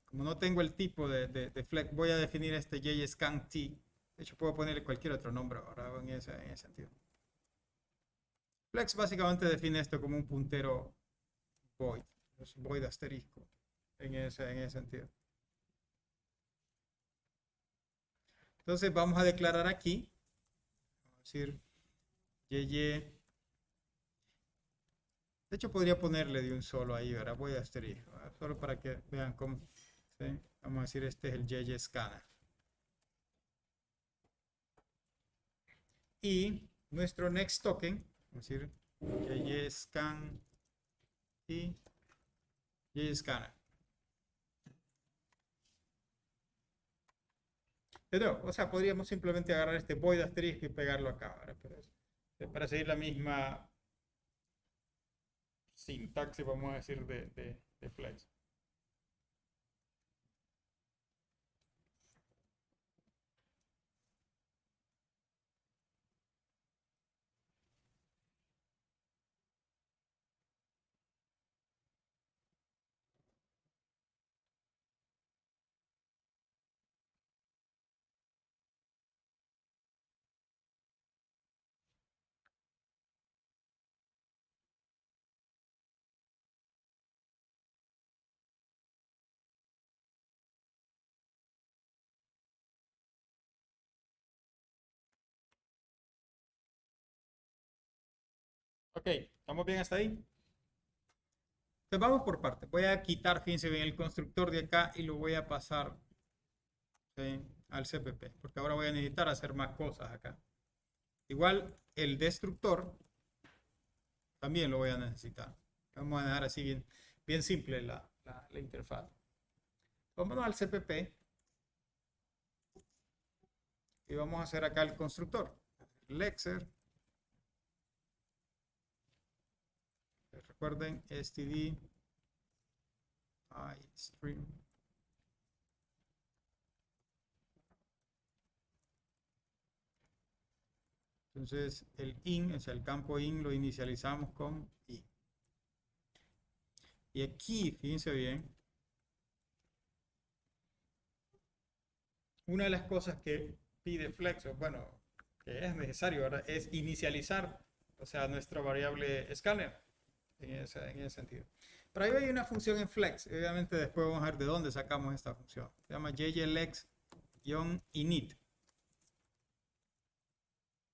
como no tengo el tipo de flex, voy a definir este JSCAN T. De hecho, puedo ponerle cualquier otro nombre ahora en ese sentido. Flex básicamente define esto como un puntero void, es un void asterisco en ese sentido. Entonces vamos a declarar aquí, vamos a decir JY. De hecho podría ponerle de un solo ahí, ahora voy a asterisco, solo para que vean cómo. ¿Sí? Vamos a decir este es el JY Scanner. Y nuestro next token, vamos a decir JY Scan y JY Scanner. Pero, o sea, podríamos simplemente agarrar este void asterisco y pegarlo acá, ¿verdad? Pero para seguir la misma sintaxis, vamos a decir, de flex. Ok, ¿estamos bien hasta ahí? Entonces vamos por partes. Voy a quitar, fíjense bien, el constructor de acá y lo voy a pasar, ¿sí?, al CPP, porque ahora voy a necesitar hacer más cosas acá. Igual el destructor también lo voy a necesitar. Vamos a dejar así bien simple la interfaz. Vámonos al CPP y vamos a hacer acá el constructor. Lexer. Recuerden, std iStream. Entonces el in, o sea, el campo in lo inicializamos con i. Y aquí, fíjense bien, una de las cosas que pide Flex, bueno, que es necesario, ¿verdad?, es inicializar, o sea, nuestra variable scanner en ese sentido. Pero ahí hay una función en Flex. Obviamente después vamos a ver de dónde sacamos esta función. Se llama jjlex-init.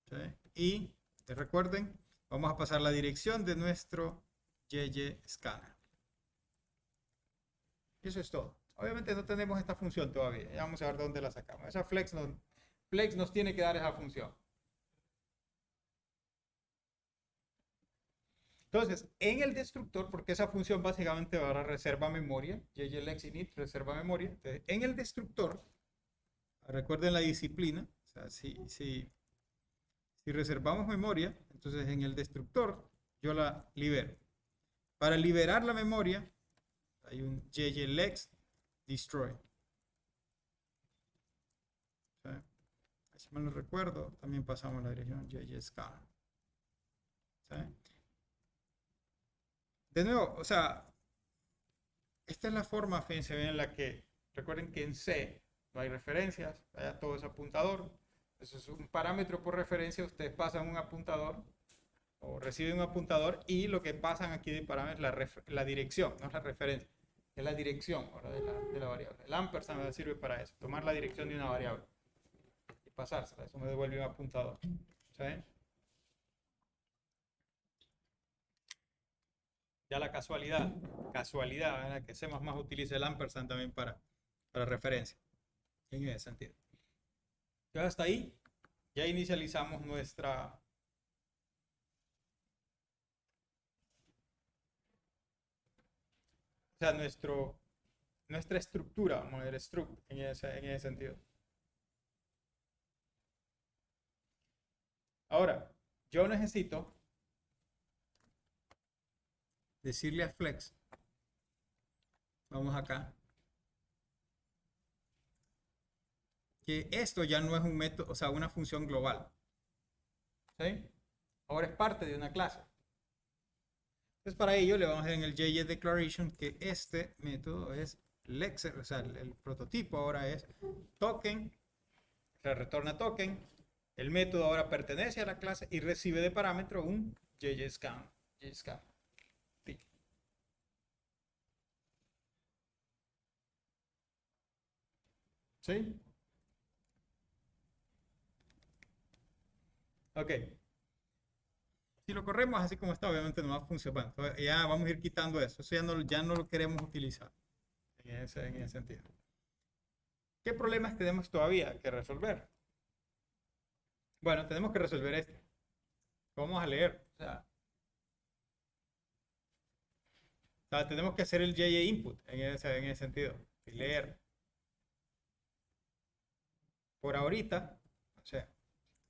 ¿Sí? Y recuerden, vamos a pasar la dirección de nuestro JScanner. Eso es todo. Obviamente no tenemos esta función todavía. Ya vamos a ver dónde la sacamos. Esa Flex nos tiene que dar esa función. Entonces, en el destructor, porque esa función básicamente va a reserva memoria, jjlex-init reserva memoria. Entonces, en el destructor, recuerden la disciplina, o sea, si reservamos memoria, entonces en el destructor yo la libero. Para liberar la memoria, hay un jjlex destroy. ¿Sí? Si mal no recuerdo, también pasamos la dirección jjscan. ¿Sí? De nuevo, o sea, esta es la forma, fíjense bien, en la que, recuerden que en C no hay referencias, allá todo es apuntador. Eso es un parámetro por referencia, ustedes pasan un apuntador o reciben un apuntador y lo que pasan aquí de parámetro es la dirección, no es la referencia, es la dirección ahora de la variable. El ampersand me sirve para eso, tomar la dirección de una variable y pasársela, eso me devuelve un apuntador. ¿Sí? Ya la casualidad, ¿verdad? Que C++ utiliza el ampersand también para referencia. En ese sentido. Ya hasta ahí, ya inicializamos nuestra nuestra estructura, vamos a ver, struct en ese sentido. Ahora, yo necesito decirle a Flex, vamos acá, que esto ya no es un método, o sea, una función global. ¿Sí? Ahora es parte de una clase. Entonces, para ello le vamos a decir en el JS Declaration que este método es Lexer, o sea, el prototipo ahora es token, se retorna token. El método ahora pertenece a la clase y recibe de parámetro un JSCount. ¿Sí? Ok. Si lo corremos así como está, obviamente no va a funcionar. Bueno, ya vamos a ir quitando eso. Eso ya no lo queremos utilizar en ese sentido. ¿Qué problemas tenemos todavía que resolver? Bueno, tenemos que resolver este. Vamos a leer. O sea, tenemos que hacer el JA input en ese sentido. Y leer. Por ahorita, o sea,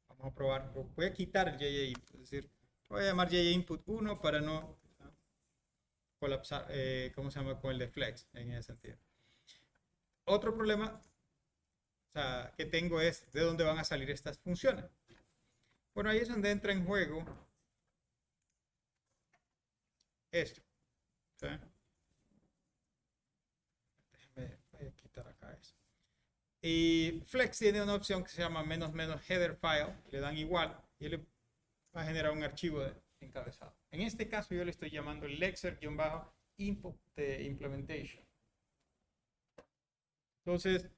vamos a probar. Voy a quitar el JA input. Es decir, voy a llamar JA input 1 para no colapsar, ¿cómo se llama? Con el de flex en ese sentido. Otro problema, o sea, que tengo es de dónde van a salir estas funciones. Bueno, ahí es donde entra en juego esto. ¿Sí? Voy a quitar acá eso. Y Flex tiene una opción que se llama "-header file", le dan igual y le va a generar un archivo de encabezado. En este caso yo le estoy llamando lexer-input de implementation. Entonces,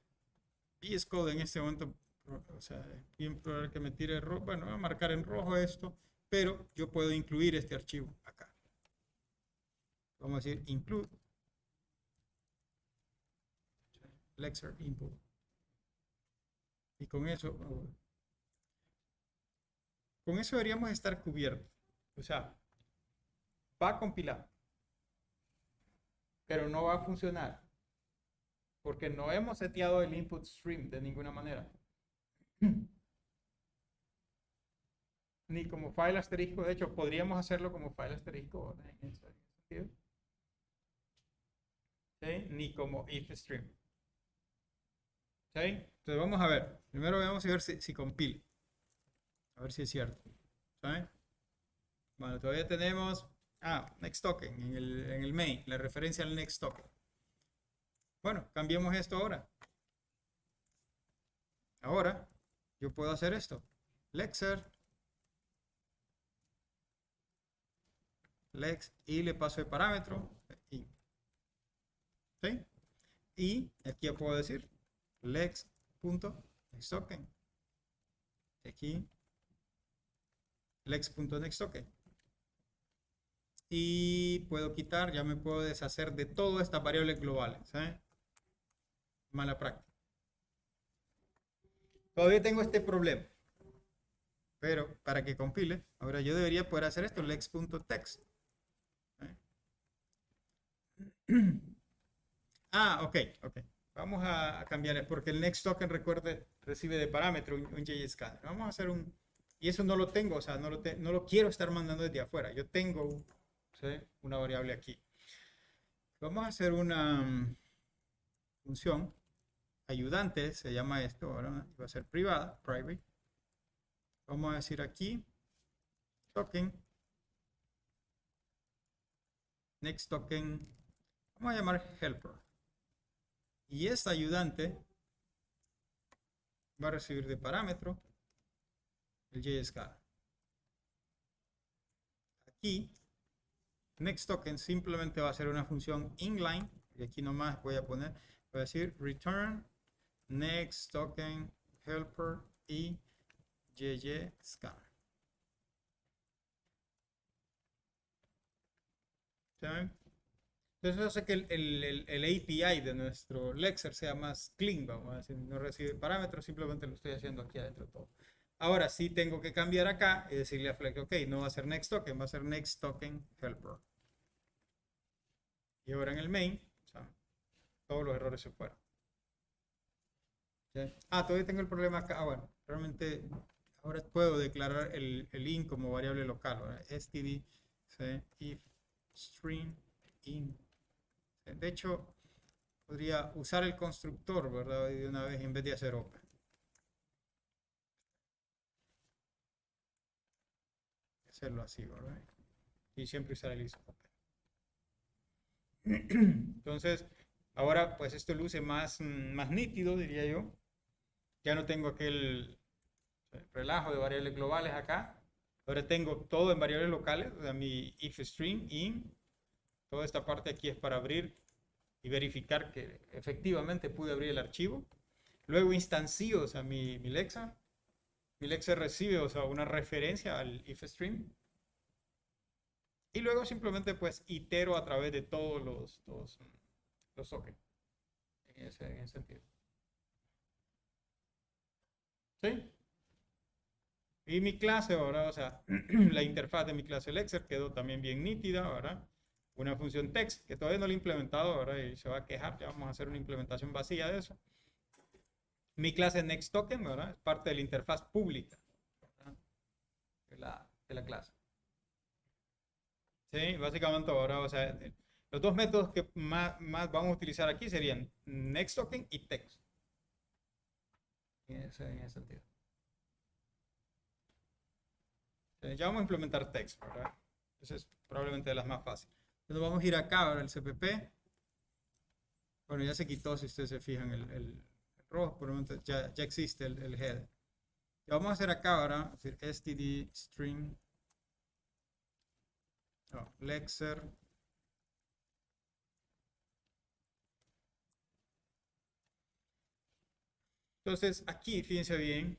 VS Code en este momento, o sea, bien probable que me tire error. Bueno, voy a marcar en rojo esto, pero yo puedo incluir este archivo acá. Vamos a decir include lexer input. Y con eso deberíamos estar cubiertos. O sea, va a compilar, pero no va a funcionar porque no hemos seteado el input stream de ninguna manera. Ni como file asterisco. De hecho, podríamos hacerlo como file asterisco en ese sentido. ¿Sí? Ni como if stream. ¿Sí? Entonces vamos a ver. Primero vamos a ver si compila. A ver si es cierto. ¿Sí? Bueno, todavía tenemos next token en el main, la referencia al next token. Bueno, cambiemos esto ahora. Ahora yo puedo hacer esto. Lexer lex y le paso el parámetro y, ¿sí? Y aquí ya puedo decir lex.nextToken. Aquí lex.nextToken. Y puedo quitar, ya me puedo deshacer de todas estas variables globales. ¿Sí? Mala práctica. Todavía tengo este problema. Pero para que compile, ahora yo debería poder hacer esto, lex.text. Ok. Vamos a cambiar, porque el next token, recuerde, recibe de parámetro un JSCanner. Vamos a hacer y eso no lo tengo, o sea, no lo quiero estar mandando desde afuera. Yo tengo una variable aquí. Vamos a hacer una función ayudante, se llama esto, ahora va a ser privada, private. Vamos a decir aquí, token, next token, vamos a llamar helper. Y esta ayudante va a recibir de parámetro el JSCanner. Aquí, next token simplemente va a ser una función inline. Y aquí nomás voy a decir return next token helper y JSCanner. ¿saben? Entonces eso hace que el API de nuestro Lexer sea más clean, vamos a decir, no recibe parámetros, simplemente lo estoy haciendo aquí adentro de todo. Ahora sí tengo que cambiar acá y decirle a Flex, ok, no va a ser next token, va a ser next token helper. Y ahora en el main, ¿saben? Todos los errores se fueron. ¿Sí? Todavía tengo el problema acá. Bueno, realmente ahora puedo declarar el in como variable local, ¿verdad? std, ¿sí? If string in. ¿Sí? De hecho, podría usar el constructor, ¿verdad? Y de una vez en vez de hacer open. Hacerlo así, ¿verdad? Y siempre usar el is open. Entonces, ahora pues esto luce más nítido, diría yo. Ya no tengo aquel relajo de variables globales acá. Ahora tengo todo en variables locales. O sea, mi if string in. Toda esta parte aquí es para abrir y verificar que efectivamente pude abrir el archivo. Luego instancio, o sea, mi Lexer. Mi Lexer recibe, o sea, una referencia al if string. Y luego simplemente pues itero a través de todos los sockets. En ese sentido. ¿Sí? Y mi clase ahora, o sea, la interfaz de mi clase Lexer quedó también bien nítida, ¿verdad? Una función text que todavía no la he implementado, ¿verdad? Y se va a quejar, ya vamos a hacer una implementación vacía de eso. Mi clase NextToken, ¿verdad? Es parte de la interfaz pública, ¿verdad? De la clase. Sí, básicamente ahora, o sea, los dos métodos que más vamos a utilizar aquí serían NextToken y text. En ese sentido. Ya vamos a implementar text, ¿verdad? Esa es probablemente de las más fáciles. Entonces vamos a ir acá ahora el CPP. Bueno, ya se quitó, si ustedes se fijan, el rojo, por el momento ya existe el header. Y vamos a hacer acá ahora, es decir, std string Lexer. Entonces aquí, fíjense bien.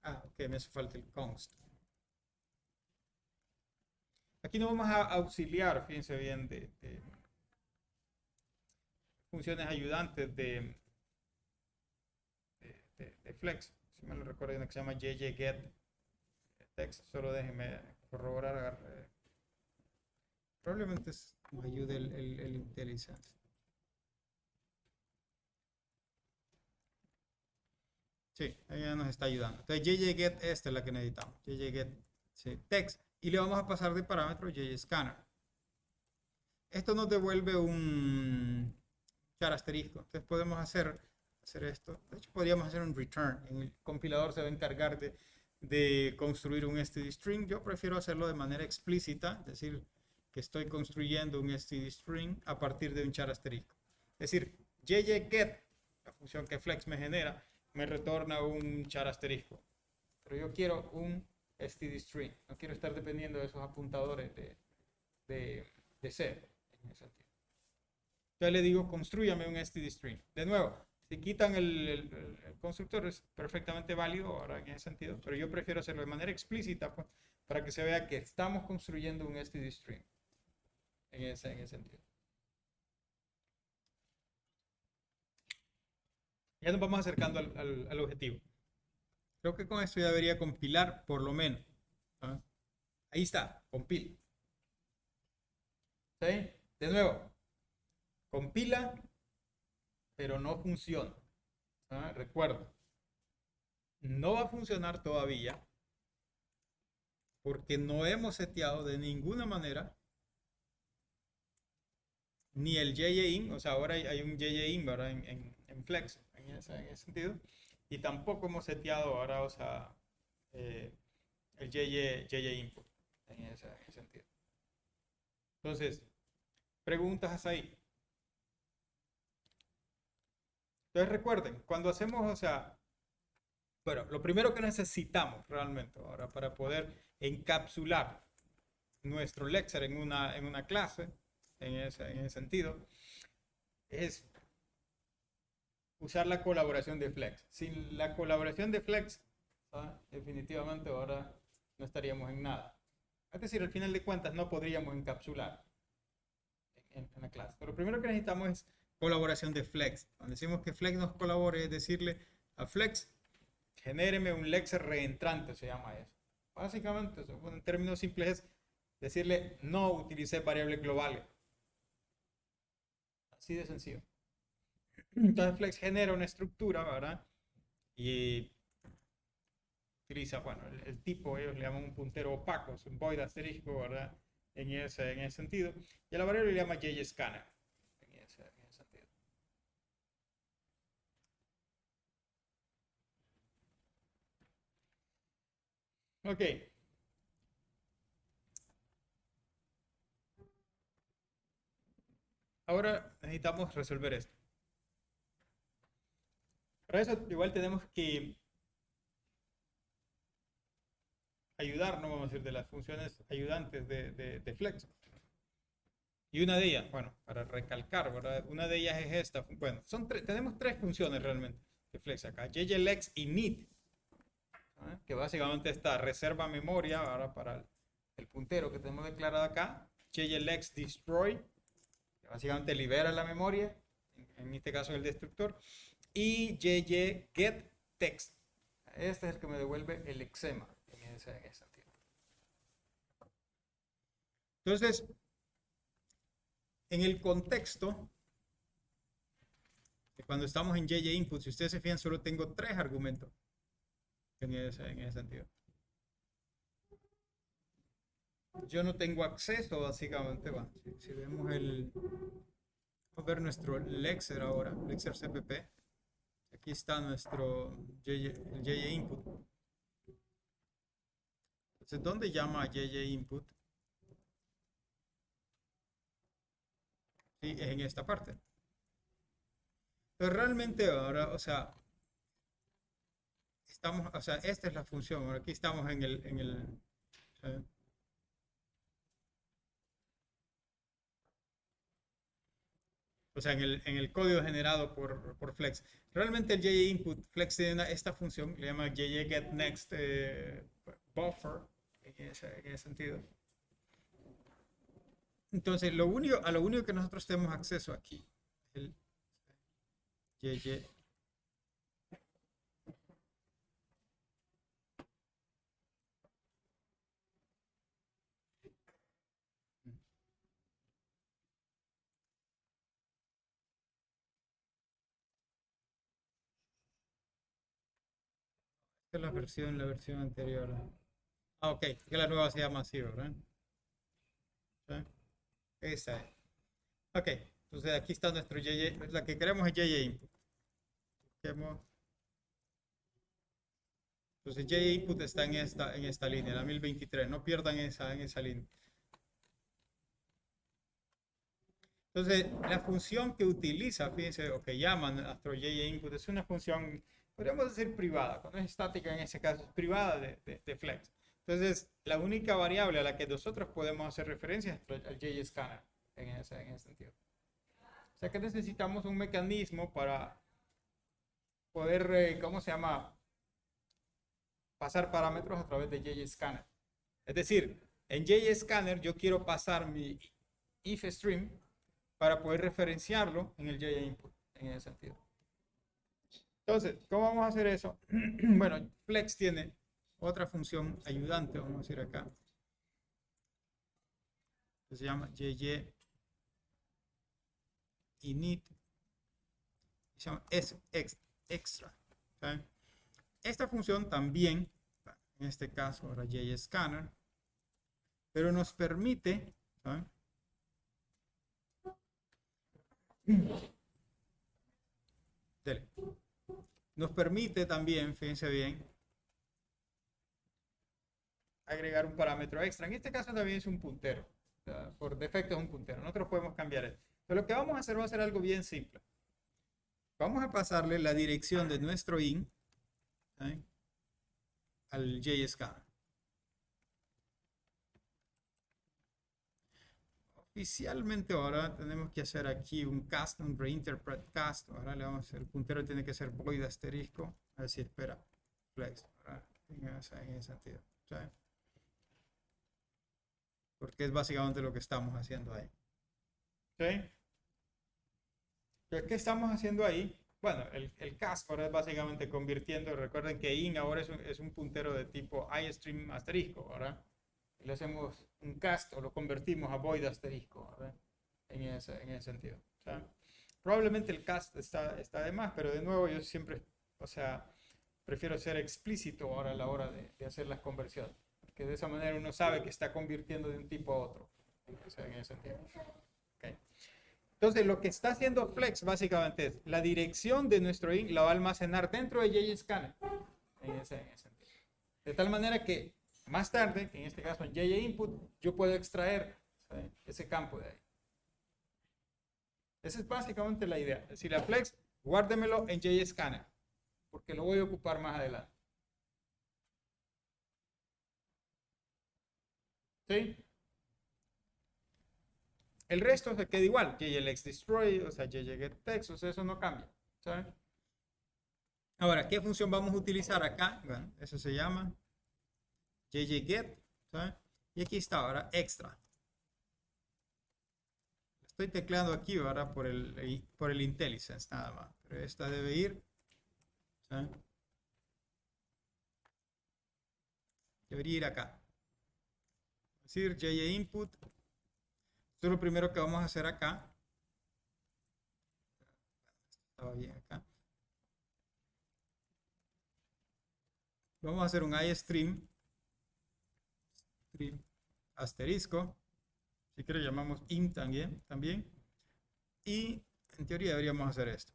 Ok, me hace falta el const. Aquí nos vamos a auxiliar, fíjense bien, de funciones ayudantes de Flex. Si me lo recuerdo, una que se llama JJGet text. Solo déjenme corroborar. Probablemente nos ayude el IntelliSense. Sí, ella nos está ayudando. Entonces, JJGet, esta es la que necesitamos. JJGet sí, text. Y le vamos a pasar de parámetro JScanner. Esto nos devuelve un char asterisco. Entonces podemos hacer esto. De hecho, podríamos hacer un return. El compilador se va a encargar de construir un std string. Yo prefiero hacerlo de manera explícita, es decir, que estoy construyendo un std string a partir de un char asterisco. Es decir, JJGet, la función que Flex me genera, me retorna un char asterisco. Pero yo quiero un std string. No quiero estar dependiendo de esos apuntadores de C. En ese sentido. Entonces le digo, construyame un std string. De nuevo, si quitan el constructor es perfectamente válido ahora en ese sentido, pero yo prefiero hacerlo de manera explícita pues, para que se vea que estamos construyendo un std string en ese sentido. Ya nos vamos acercando al objetivo. Creo que con esto ya debería compilar por lo menos. ¿Ah? Ahí está, compila. ¿Sí? De nuevo, compila, pero no funciona. ¿Ah? Recuerda, no va a funcionar todavía porque no hemos seteado de ninguna manera ni el JJIN, o sea, ahora hay un JJIN, ¿verdad? En Flex, en ese sentido, y tampoco hemos seteado ahora, o sea, el JJ input en ese sentido. Entonces, preguntas ahí. Entonces recuerden, cuando hacemos, o sea, bueno, lo primero que necesitamos realmente ahora para poder encapsular nuestro Lexer en una clase, en ese sentido, es usar la colaboración de Flex. Sin la colaboración de Flex, ¿sabes? Definitivamente ahora no estaríamos en nada. Es decir, al final de cuentas no podríamos encapsular en la clase. Pero lo primero que necesitamos es colaboración de Flex. Cuando decimos que Flex nos colabore, es decirle a Flex, genéreme un lex reentrante, se llama eso. Básicamente, en términos simples, es decirle no utilicé variables globales. Así de sencillo. Entonces Flex genera una estructura, ¿verdad? Y utiliza, bueno, el tipo, ellos le llaman un puntero opaco, es un void asterisco, ¿verdad? En ese sentido. Y a la variable le llama JScanner. En ese sentido. Ok. Ahora necesitamos resolver esto. Para eso igual tenemos que ayudarnos, vamos a decir, de las funciones ayudantes de Flex. Y una de ellas, bueno, para recalcar, ¿verdad? Una de ellas es esta. Bueno, tenemos tres funciones realmente de Flex acá. JLX y Need. ¿Ah? Que básicamente está reserva memoria ahora para el puntero que tenemos declarado acá. JLX Destroy, que básicamente libera la memoria, en este caso el destructor. Y JJ Get Text. Este es el que me devuelve el exema en ese sentido. Entonces, en el contexto de cuando estamos en JJ Input, si ustedes se fijan, solo tengo tres argumentos en ese sentido. Yo no tengo acceso, básicamente. Bueno, si vemos vamos a ver nuestro Lexer ahora, Lexer CPP. Aquí está nuestro el JJ Input. Entonces, ¿dónde llama JJ Input? Sí, es en esta parte. Pero realmente ahora, o sea, esta es la función. Ahora aquí estamos en el o sea, en el código generado por Flex. Realmente el JJ Input, Flex tiene esta función, le llama JJ Get Next Buffer, en ese sentido. Entonces, a lo único que nosotros tenemos acceso aquí, el JJ. Esta es la versión anterior. Ah, ok, que la nueva se llama así, ¿verdad? ¿Sí? Esa es. Ok, entonces aquí está nuestro JJ, la que queremos es JJ Input. Busquemos. Entonces JJ Input está en esta línea, la 1023, no pierdan en esa línea. Entonces, la función que utiliza, fíjense, o que llaman a nuestro JJ Input, es una función, podríamos decir privada, cuando es estática en ese caso, es privada de Flex. Entonces, la única variable a la que nosotros podemos hacer referencia es al JScanner en ese sentido. O sea que necesitamos un mecanismo para poder, ¿cómo se llama? Pasar parámetros a través de JScanner. Es decir, en JScanner yo quiero pasar mi ifstream para poder referenciarlo en el JJ Input, en ese sentido. Entonces, ¿cómo vamos a hacer eso? Bueno, Flex tiene otra función ayudante, vamos a decir acá, que se llama JJ init, se llama extra. ¿Okay? Esta función también, en este caso, ahora JScanner, pero nos permite, ¿okay? Nos permite también, fíjense bien, agregar un parámetro extra. En este caso también es un puntero. O sea, por defecto es un puntero. Nosotros podemos cambiar esto. Pero lo que vamos a hacer va a ser algo bien simple. Vamos a pasarle la dirección de nuestro in, ¿sí?, al JScanner. Oficialmente ahora tenemos que hacer aquí un cast, un reinterpret cast. Ahora le vamos a hacer, el puntero tiene que ser void asterisco. A ver si espera Flex. En ese sentido. ¿Sí? porque es básicamente lo que estamos haciendo ahí. ¿Ok? ¿Qué estamos haciendo ahí? Bueno, el cast ahora es básicamente convirtiendo, recuerden que in ahora es un puntero de tipo iStream asterisco, ¿verdad? Y le hacemos un cast o lo convertimos a void asterisco, ¿verdad? En ese sentido. O sea, probablemente el cast está de más, pero de nuevo yo siempre, o sea, prefiero ser explícito ahora a la hora de hacer las conversiones, porque de esa manera uno sabe que está convirtiendo de un tipo a otro, en ese sentido. Okay. Entonces, lo que está haciendo Flex básicamente es la dirección de nuestro int la va a almacenar dentro de JScanner. En ese sentido. De tal manera que más tarde, en este caso en JInput, yo puedo extraer, ¿sí?, ese campo de ahí. Esa es básicamente la idea. Es decir, la Flex, guárdemelo en JScanner, porque lo voy a ocupar más adelante. ¿Sí? El resto se queda igual. JLX destroy, o sea, JGet text, o sea, eso no cambia. ¿Saben? Ahora, ¿qué función vamos a utilizar acá? Bueno, eso se llama JGet, ¿saben? Y aquí está ahora extra. Estoy tecleando aquí, ¿verdad? Por el IntelliSense nada más. Pero esta debe ir, ¿saben? Debería ir acá. Es decir, JInput. Esto es lo primero que vamos a hacer acá. Estaba bien acá. Vamos a hacer un iStream. Asterisco. Si quiere llamamos int también. Y en teoría deberíamos hacer esto.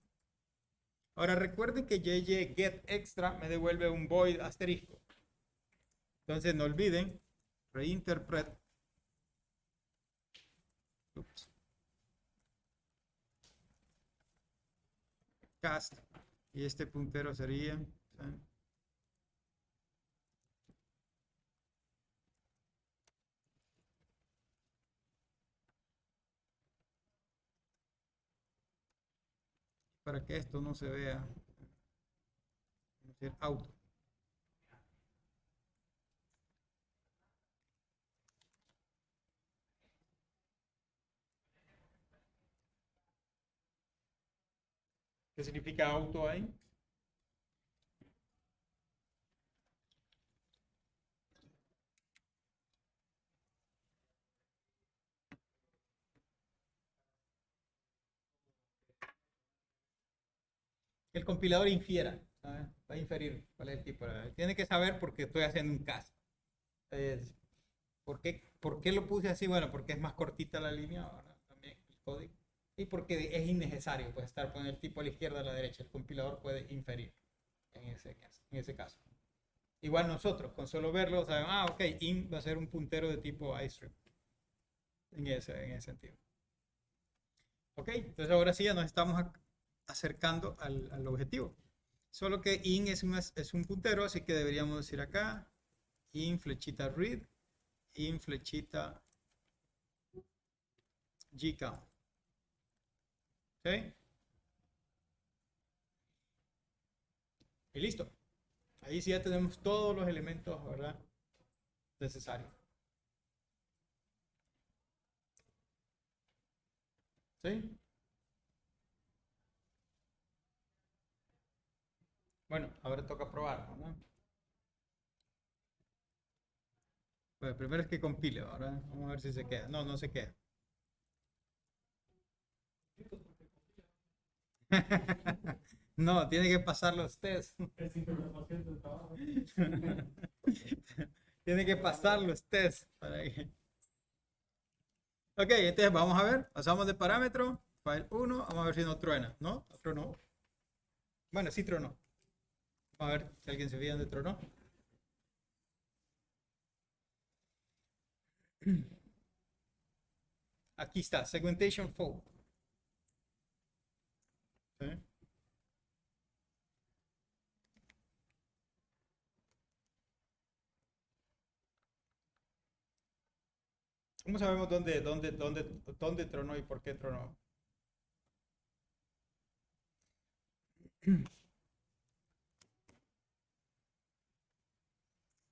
Ahora recuerden que JGetExtra me devuelve un void asterisco. Entonces no olviden reinterpret. Ups. Cast. Y este puntero sería, ¿sí?, para que esto no se vea, auto. ¿Qué significa auto ahí? El compilador infiera, ¿sabes? Va a inferir cuál es el tipo. Tiene que saber porque estoy haciendo un cast. ¿Por qué lo puse así? Bueno, porque es más cortita la línea ahora también, el código. Y porque es innecesario pues, estar poniendo el tipo a la izquierda o a la derecha. El compilador puede inferir en ese caso. Igual nosotros, con solo verlo, sabemos, ok, int va a ser un puntero de tipo iStream. En ese sentido. Ok, entonces ahora sí ya nos estamos acercando al objetivo. Solo que int es un puntero, así que deberíamos decir acá, int flechita read, int flechita gcount. ¿Ok? Y listo. Ahí sí ya tenemos todos los elementos, ¿verdad?, necesarios. ¿Sí? Bueno, ahora toca probar, ¿no? Bueno, primero es que compile, ¿verdad? Vamos a ver si se queda. No, no se queda. No, tiene que pasar los tests. El 50% del trabajo. Tiene que pasar los tests para que... Ok, entonces vamos a ver. Pasamos de parámetro. File 1. Vamos a ver si no truena. ¿No? No tronó. Bueno, sí tronó. Vamos a ver si alguien se fija dónde tronó. Aquí está. Segmentation fault. ¿Sí? ¿Cómo sabemos dónde tronó y por qué tronó?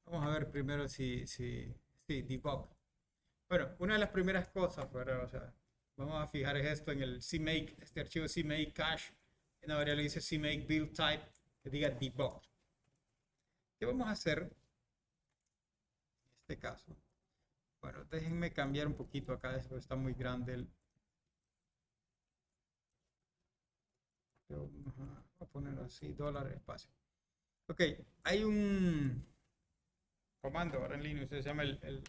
Vamos a ver primero si debug. Bueno, una de las primeras cosas, ¿verdad? O sea, vamos a fijar esto en el CMake, este archivo CMake cache, en la variable dice CMake build type, que diga debug. ¿Qué vamos a hacer en este caso? Bueno, déjenme cambiar un poquito acá, esto está muy grande Voy a poner así, dólar espacio. Ok, hay un comando ahora en Linux que se llama el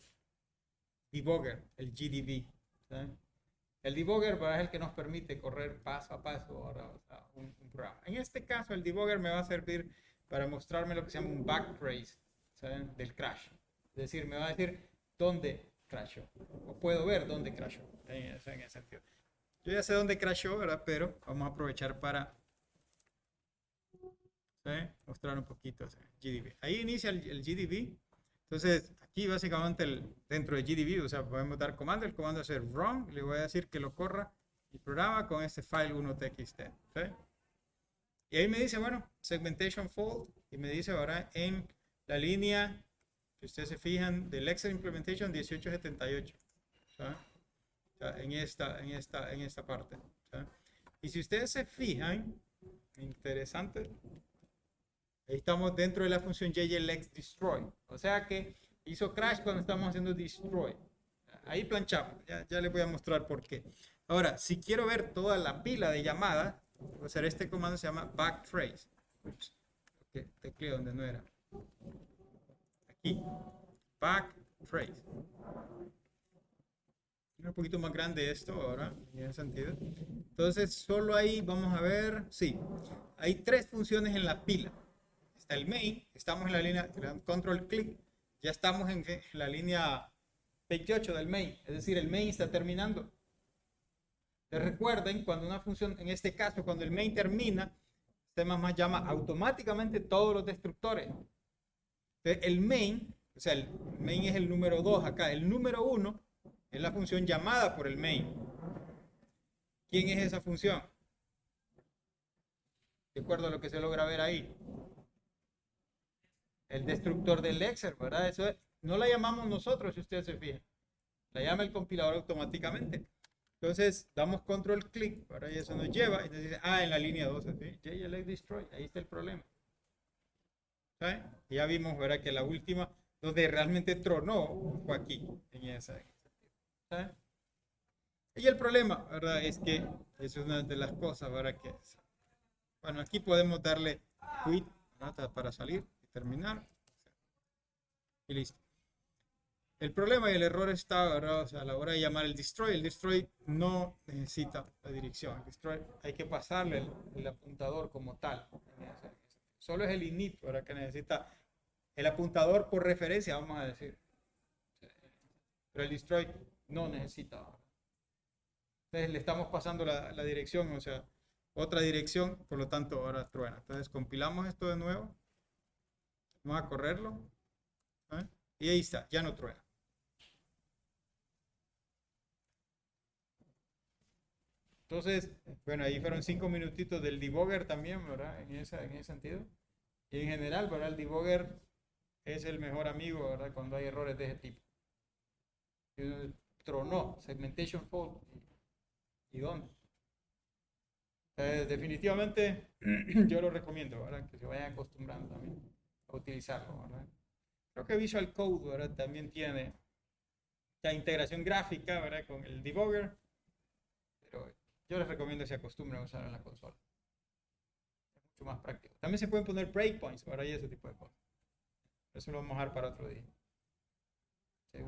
debugger, el GDB. ¿Sí? El debugger es el que nos permite correr paso a paso ahora, o sea, un programa. En este caso, el debugger me va a servir para mostrarme lo que se llama un backtrace, ¿saben? Del crash. Es decir, me va a decir dónde crashó, o puedo ver dónde crashó, en ese sentido. Yo ya sé dónde crashó, ¿verdad? Pero vamos a aprovechar para mostrar un poquito GDB. Ahí inicia el GDB. Entonces, aquí básicamente dentro de GDB, o sea, podemos dar comando. El comando es run. Le voy a decir que lo corra el programa con este file 1.txt. ¿Sí? Y ahí me dice, bueno, segmentation fault. Y me dice ahora en la línea, si ustedes se fijan, del Excel implementation 1878. ¿Sí? O sea, en esta parte. ¿Sí? Y si ustedes se fijan, interesante. Ahí estamos dentro de la función JLX destroy. O sea que hizo crash cuando estamos haciendo destroy. Ahí planchamos. Ya les voy a mostrar por qué. Ahora, si quiero ver toda la pila de llamadas, voy a hacer este comando, se llama backtrace. Ups. Okay, tecleo donde no era. Aquí. Backtrace. Un poquito más grande esto ahora, en ese sentido. Entonces, solo ahí vamos a ver. Sí. Hay tres funciones en la pila. El main, estamos en la línea control click, ya estamos en la línea 28 del main, es decir, el main está terminando. Recuerden, cuando una función, en este caso, cuando el main termina, C++ llama automáticamente todos los destructores. Entonces, el main, o sea, el main es el número 2 acá, el número 1 es la función llamada por el main. ¿Quién es esa función? De acuerdo a lo que se logra ver ahí. El destructor del Excel, ¿verdad? Eso no la llamamos nosotros, si ustedes se fijan. La llama el compilador automáticamente. Entonces, damos control clic, ¿verdad? Y eso nos lleva, y nos dice, en la línea 12, ¿sí? JLX destroy, ahí está el problema. ¿Sí? Ya vimos, ¿verdad? Que la última, donde realmente tronó, fue aquí, en esa. ¿Sí? Y el problema, ¿verdad? Es que eso es una de las cosas, ¿verdad? Que, bueno, aquí podemos darle quit, ¿verdad? Para salir. Terminar y listo. El problema y el error está, ¿verdad? O sea, a la hora de llamar el destroy no necesita la dirección. El destroy hay que pasarle el apuntador como tal. Solo es el init, ¿verdad? Que necesita el apuntador por referencia, vamos a decir. Pero el destroy no necesita. Entonces le estamos pasando la dirección, o sea, otra dirección, por lo tanto ahora truena. Entonces compilamos esto de nuevo. Vamos a correrlo. Y ahí está, ya no truena. Entonces, bueno, ahí fueron 5 minutitos del debugger también, ¿verdad? En ese sentido. Y en general, ¿verdad? El debugger es el mejor amigo, ¿verdad? Cuando hay errores de ese tipo. Tronó, segmentation fault. ¿Y dónde? Definitivamente, yo lo recomiendo, ¿verdad? Que se vayan acostumbrando también a utilizarlo, ¿verdad? Creo que Visual Code, ¿verdad? También tiene la integración gráfica, ¿verdad? Con el debugger, pero yo les recomiendo que se acostumbren a usar en la consola. Es mucho más práctico. También se pueden poner breakpoints, ¿verdad? Y ese tipo de cosas. Eso lo vamos a dejar para otro día.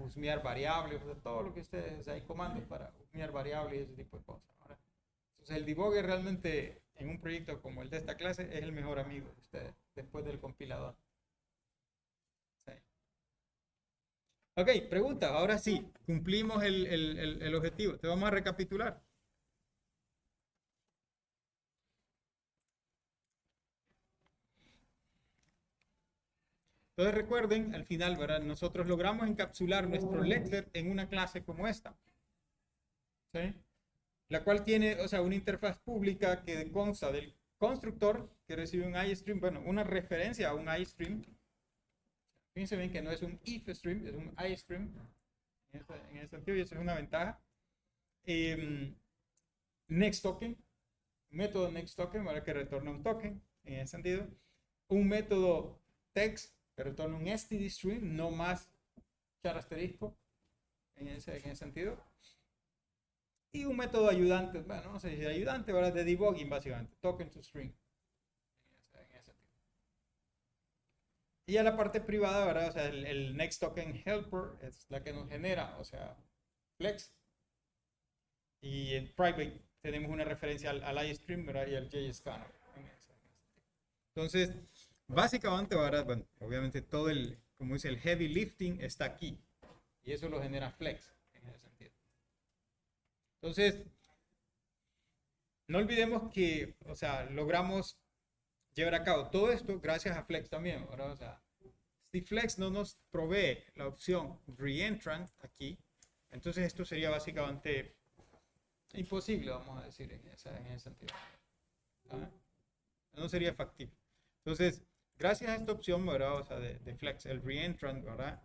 Husmear variables, o sea, todo lo que ustedes, o sea, hay comandos para husmear variables y ese tipo de cosas, ¿verdad? Entonces el debugger realmente en un proyecto como el de esta clase es el mejor amigo de ustedes, después del compilador. Ok, pregunta, ahora sí, cumplimos el objetivo. Te vamos a recapitular. Entonces recuerden, al final, ¿verdad? Nosotros logramos encapsular nuestro Lexer en una clase como esta. ¿Sí? La cual tiene, o sea, una interfaz pública que consta del constructor que recibe un iStream, bueno, una referencia a un iStream. Fíjense bien que no es un ifstream, es un iStream. en ese sentido, y eso es una ventaja. Next token, método next token, ¿verdad? Que retorna un token, en ese sentido. Un método text que retorna un std string, no más char asterisco, en ese sentido. Y un método ayudante, bueno, no sé si ayudante, ¿verdad? De debugging, básicamente, token to string. En ese sentido. Y a la parte privada, ¿verdad? O sea, el next token helper es la que nos genera, o sea, Flex. Y en private tenemos una referencia al iStream, ¿verdad? Y al JScanner. Entonces, básicamente, ahora, bueno, obviamente todo el, como dice, el heavy lifting está aquí. Y eso lo genera Flex, en ese sentido. Entonces, no olvidemos que, o sea, logramos llevar a cabo todo esto gracias a Flex también, ¿verdad? O sea, si Flex no nos provee la opción reentrant aquí, entonces esto sería básicamente imposible, vamos a decir, en ese sentido. ¿Ah? No sería factible. Entonces, gracias a esta opción, ¿verdad? O sea, de Flex, el reentrant, ¿verdad?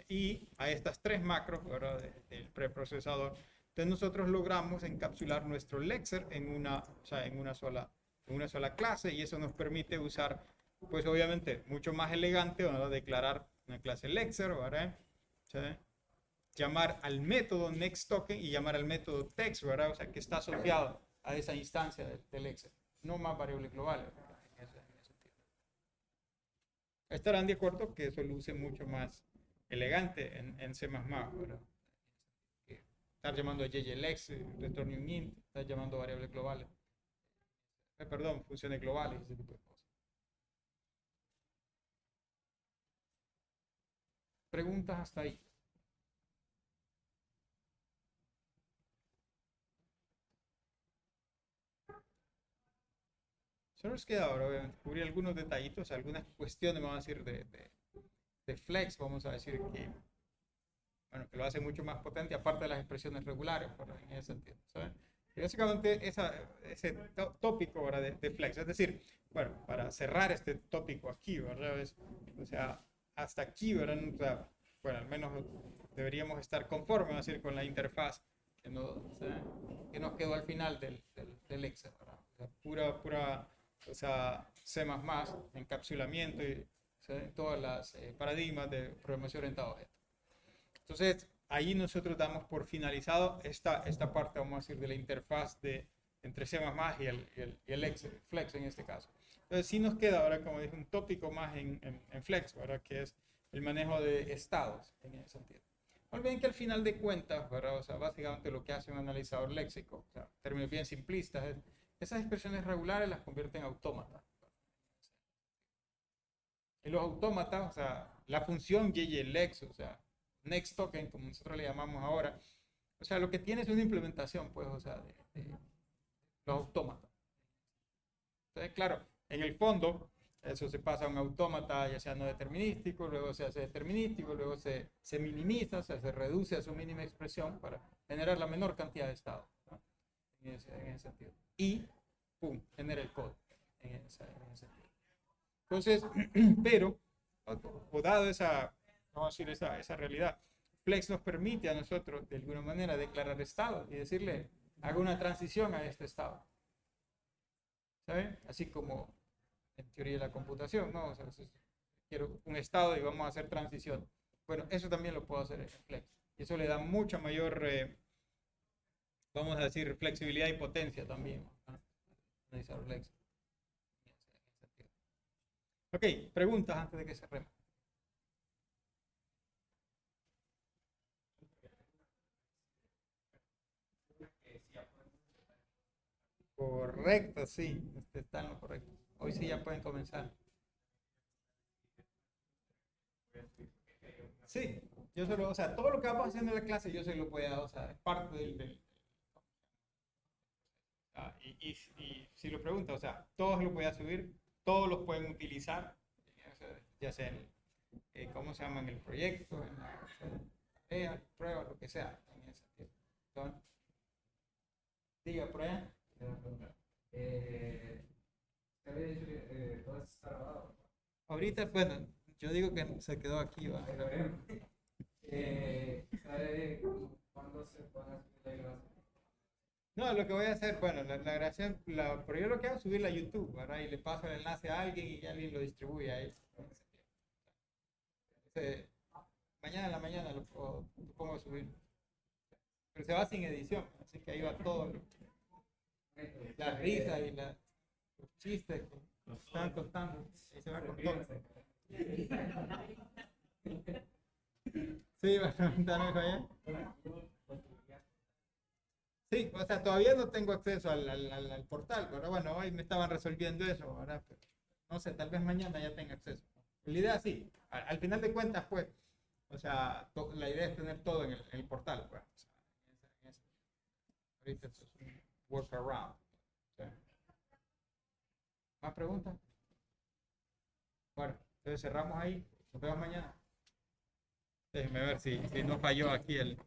Y a estas tres macros, ¿verdad? Del preprocesador, entonces nosotros logramos encapsular nuestro Lexer en una, o sea, en una sola clase, y eso nos permite usar, pues obviamente, mucho más elegante, ¿verdad? Declarar una clase Lexer, ¿verdad? ¿Sí? Llamar al método nextToken y llamar al método text, ¿verdad? O sea, que está asociado a esa instancia del Lexer, no más variables globales, ¿verdad? En ese sentido. Estarán de acuerdo que eso luce mucho más elegante en C++, ¿verdad? Estar llamando a JJLex, retorno un int, estar llamando variables globales. Perdón, funciones globales, ese tipo de cosas. Preguntas hasta ahí. Solo nos queda ahora, obviamente, cubrir algunos detallitos, algunas cuestiones, vamos a decir, de Flex, vamos a decir que, bueno, que lo hace mucho más potente, aparte de las expresiones regulares, en ese sentido, ¿saben? Y básicamente ese tópico ahora de Flex, es decir, bueno, para cerrar este tópico aquí, ¿verdad? O sea, hasta aquí, ¿verdad? O sea, bueno, al menos deberíamos estar conformes, vamos a decir, con la interfaz que nos quedó al final del Excel, ¿verdad? O sea, pura, o sea, C++, encapsulamiento y, ¿sí? Todas las paradigmas de programación orientada a objetos. Entonces, ahí nosotros damos por finalizado esta parte, vamos a decir, de la interfaz entre C++ y el Excel, Flex en este caso. Entonces, sí nos queda ahora, como dije, un tópico más en Flex, ¿verdad? Que es el manejo de estados en ese sentido. No olviden que al final de cuentas, ¿verdad? O sea, básicamente lo que hace un analizador léxico, o sea, términos bien simplistas, es, esas expresiones regulares las convierte en autómatas. Y los autómatas, o sea, la función JJLex, o sea, next token, como nosotros le llamamos ahora, o sea, lo que tiene es una implementación, pues, o sea, de los autómatas. Entonces, claro, en el fondo, eso se pasa a un autómata, ya sea no determinístico, luego se hace determinístico, luego se minimiza, o sea, se reduce a su mínima expresión para generar la menor cantidad de estados, ¿no? En ese sentido. Y, pum, genera el código en ese sentido. Entonces, pero, o dado esa, vamos a decir, esa realidad, Flex nos permite a nosotros, de alguna manera, declarar estado y decirle, haga una transición a este estado. ¿Saben? Así como en teoría de la computación, ¿no? O sea, quiero un estado y vamos a hacer transición. Bueno, eso también lo puedo hacer en Flex. Y eso le da mucha mayor, vamos a decir, flexibilidad y potencia también, ¿no? Analizar Flex. Ok, preguntas antes de que cerremos. Correcto, sí, está en lo correcto. Hoy sí ya pueden comenzar. Sí, yo solo, o sea, todo lo que vamos haciendo en la clase yo se lo voy a dar, o sea, es parte y si lo pregunta, o sea, todos los voy a subir, todos los pueden utilizar, ya sea en, ¿cómo se llama? En el proyecto, en la tarea, prueba, lo que sea, en ese sentido. Entonces, diga, por allá. Te había dicho que todo está grabado. Ahorita, bueno, yo digo que se quedó aquí, ¿va? ¿Sabe cuándo se van a subir la grabación? No, lo que voy a hacer, bueno, la grabación, pero yo lo que hago es subirla a YouTube, ¿verdad? Y le paso el enlace a alguien y alguien lo distribuye ahí. Entonces, mañana en la mañana lo pongo a subir. Pero se va sin edición, así que ahí va todo. Las risas y los chistes que nos están contando. Ahí se va con todo. Sí, va a preguntarme, Javier. Sí, o sea, todavía no tengo acceso al portal, pero bueno, hoy me estaban resolviendo eso, ¿verdad? Pero, no sé, tal vez mañana ya tenga acceso. La idea sí, al final de cuentas, pues, o sea, la idea es tener todo en el portal, pues. O sea, ahorita eso es un workaround. ¿Sí? ¿Más preguntas? Bueno, entonces cerramos ahí. Nos vemos mañana. Déjenme ver si no falló aquí el...